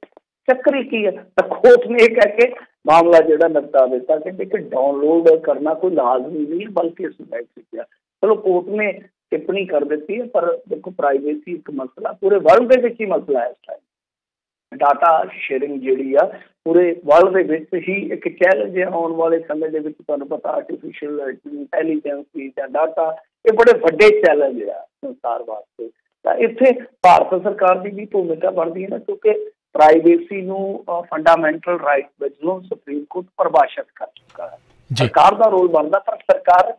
ਚੱਕਰ ਹੀ ਕੀ ਹੈ, ਤਾਂ ਕੋਰਟ ਨੇ ਇਹ ਕਹਿ ਕੇ ਮਾਮਲਾ ਜਿਹੜਾ ਨਿਪਟਾ ਦਿੱਤਾ, ਕਹਿੰਦੇ ਕਿ ਡਾਊਨਲੋਡ ਕਰਨਾ ਕੋਈ ਲਾਜ਼ਮੀ ਨਹੀਂ ਬਲਕਿ ਸੁਸਾਇਟੀ ਆ। ਚਲੋ ਕੋਰਟ ਨੇ ਟਿੱਪਣੀ ਕਰ ਦਿੱਤੀ ਹੈ, ਪਰ ਦੇਖੋ ਪ੍ਰਾਈਵੇਸੀ ਇੱਕ ਮਸਲਾ ਪੂਰੇ ਵਰਲਡ ਦੇ ਵਿੱਚ ਹੀ ਮਸਲਾ ਹੈ। ਇਸ ਟਾਈਮ ਡਾਟਾ ਸ਼ੇਅਰਿੰਗ ਜਿਹੜੀ ਆ ਪੂਰੇ ਵਰਲਡ ਦੇ ਵਿੱਚ ਹੀ ਇੱਕ ਚੈਲੰਜ ਹੈ। ਆਉਣ ਵਾਲੇ ਸਮੇਂ ਦੇ ਵਿੱਚ ਤੁਹਾਨੂੰ ਪਤਾ ਆਰਟੀਫਿਸ਼ੀਅਲ ਇੰਟੈਲੀਜੈਂਸ ਜਾਂ ਡਾਟਾ ਇਹ ਬੜੇ ਵੱਡੇ ਚੈਲੰਜ ਆ ਸੰਸਾਰ ਵਾਸਤੇ। ਤਾਂ ਇੱਥੇ ਭਾਰਤ ਸਰਕਾਰ ਦੀ ਵੀ ਭੂਮਿਕਾ ਬਣਦੀ ਹੈ ਨਾ, ਕਿਉਂਕਿ ਪ੍ਰਾਈਵੇਸੀ ਨੂੰ ਫੰਡਾਮੈਂਟਲ ਰਾਈਟ ਵਜੋਂ ਸੁਪਰੀਮ ਕੋਰਟ ਪਰਿਭਾਸ਼ਿਤ ਕਰ ਚੁੱਕਾ ਹੈ। ਸਰਕਾਰ ਦਾ ਰੋਲ ਬਣਦਾ, ਪਰ ਸਰਕਾਰ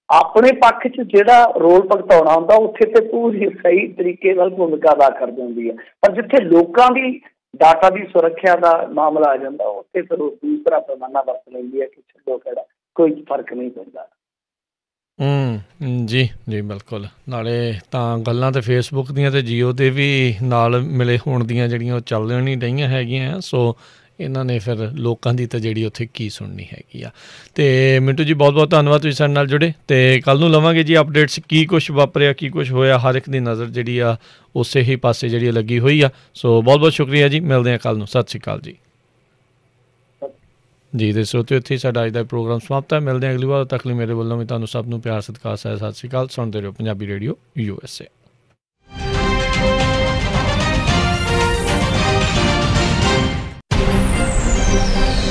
ਆਪਣੇ ਪੱਖ 'ਚ ਜਿਹੜਾ ਰੋਲ ਭੁਗਤਾਉਣਾ ਹੁੰਦਾ ਉੱਥੇ ਤੇ ਪੂਰੀ ਸਹੀ ਤਰੀਕੇ ਨਾਲ ਭੂਮਿਕਾ ਅਦਾ ਕਰ ਦਿੰਦੀ ਹੈ, ਪਰ ਜਿੱਥੇ ਲੋਕਾਂ ਦੀ ਡਾਟਾ ਦੀ ਸੁਰੱਖਿਆ ਦਾ ਮਾਮਲਾ ਆ ਜਾਂਦਾ ਉੱਥੇ ਫਿਰ ਉਹ ਦੂਸਰਾ ਪੈਮਾਨਾ ਵਰਤ ਲੈਂਦੀ ਹੈ ਕਿ ਛੱਡੋ ਕਿਹੜਾ, ਕੋਈ ਫਰਕ ਨਹੀਂ ਪੈਂਦਾ। ਜੀ ਬਿਲਕੁਲ। ਨਾਲੇ ਤਾਂ ਗੱਲਾਂ ਤਾਂ ਫੇਸਬੁੱਕ ਦੀਆਂ ਅਤੇ ਜੀਓ ਦੇ ਵੀ ਨਾਲ ਮਿਲੇ ਹੋਣ ਦੀਆਂ ਜਿਹੜੀਆਂ ਉਹ ਚੱਲ ਨਹੀਂ ਰਹੀਆਂ ਹੈਗੀਆਂ। ਸੋ ਇਹਨਾਂ ਨੇ ਫਿਰ ਲੋਕਾਂ ਦੀ ਤਾਂ ਜਿਹੜੀ ਉੱਥੇ ਕੀ ਸੁਣਨੀ ਹੈਗੀ ਆ। ਅਤੇ ਮਿੰਟੂ ਜੀ ਬਹੁਤ ਬਹੁਤ ਧੰਨਵਾਦ, ਤੁਸੀਂ ਸਾਡੇ ਨਾਲ ਜੁੜੇ, ਅਤੇ ਕੱਲ੍ਹ ਨੂੰ ਲਵਾਂਗੇ ਜੀ ਅਪਡੇਟਸ, ਕੀ ਕੁਛ ਵਾਪਰਿਆ, ਕੀ ਕੁਛ ਹੋਇਆ। ਹਰ ਇੱਕ ਦੀ ਨਜ਼ਰ ਜਿਹੜੀ ਆ ਉਸੇ ਹੀ ਪਾਸੇ ਜਿਹੜੀ ਲੱਗੀ ਹੋਈ ਆ। ਸੋ ਬਹੁਤ ਬਹੁਤ ਸ਼ੁਕਰੀਆ ਜੀ, ਮਿਲਦੇ ਹਾਂ ਕੱਲ੍ਹ ਨੂੰ। ਸਤਿ ਸ਼੍ਰੀ ਅਕਾਲ ਜੀ। ਜੀ ਦੇ ਸਰੋਤਿਓ, ਇੱਥੇ ਸਾਡਾ ਅੱਜ ਦਾ ਪ੍ਰੋਗਰਾਮ ਸਮਾਪਤ ਹੈ। ਮਿਲਦੇ ਹਾਂ ਅਗਲੀ ਵਾਰ, ਤੱਕ ਲਈ ਮੇਰੇ ਵੱਲੋਂ ਵੀ ਤੁਹਾਨੂੰ ਸਭ ਨੂੰ ਪਿਆਰ ਸਤਿਕਾਰ ਸਤਿ ਸ਼੍ਰੀ ਅਕਾਲ। ਸੁਣਦੇ ਰਹੋ ਪੰਜਾਬੀ ਰੇਡੀਓ USA।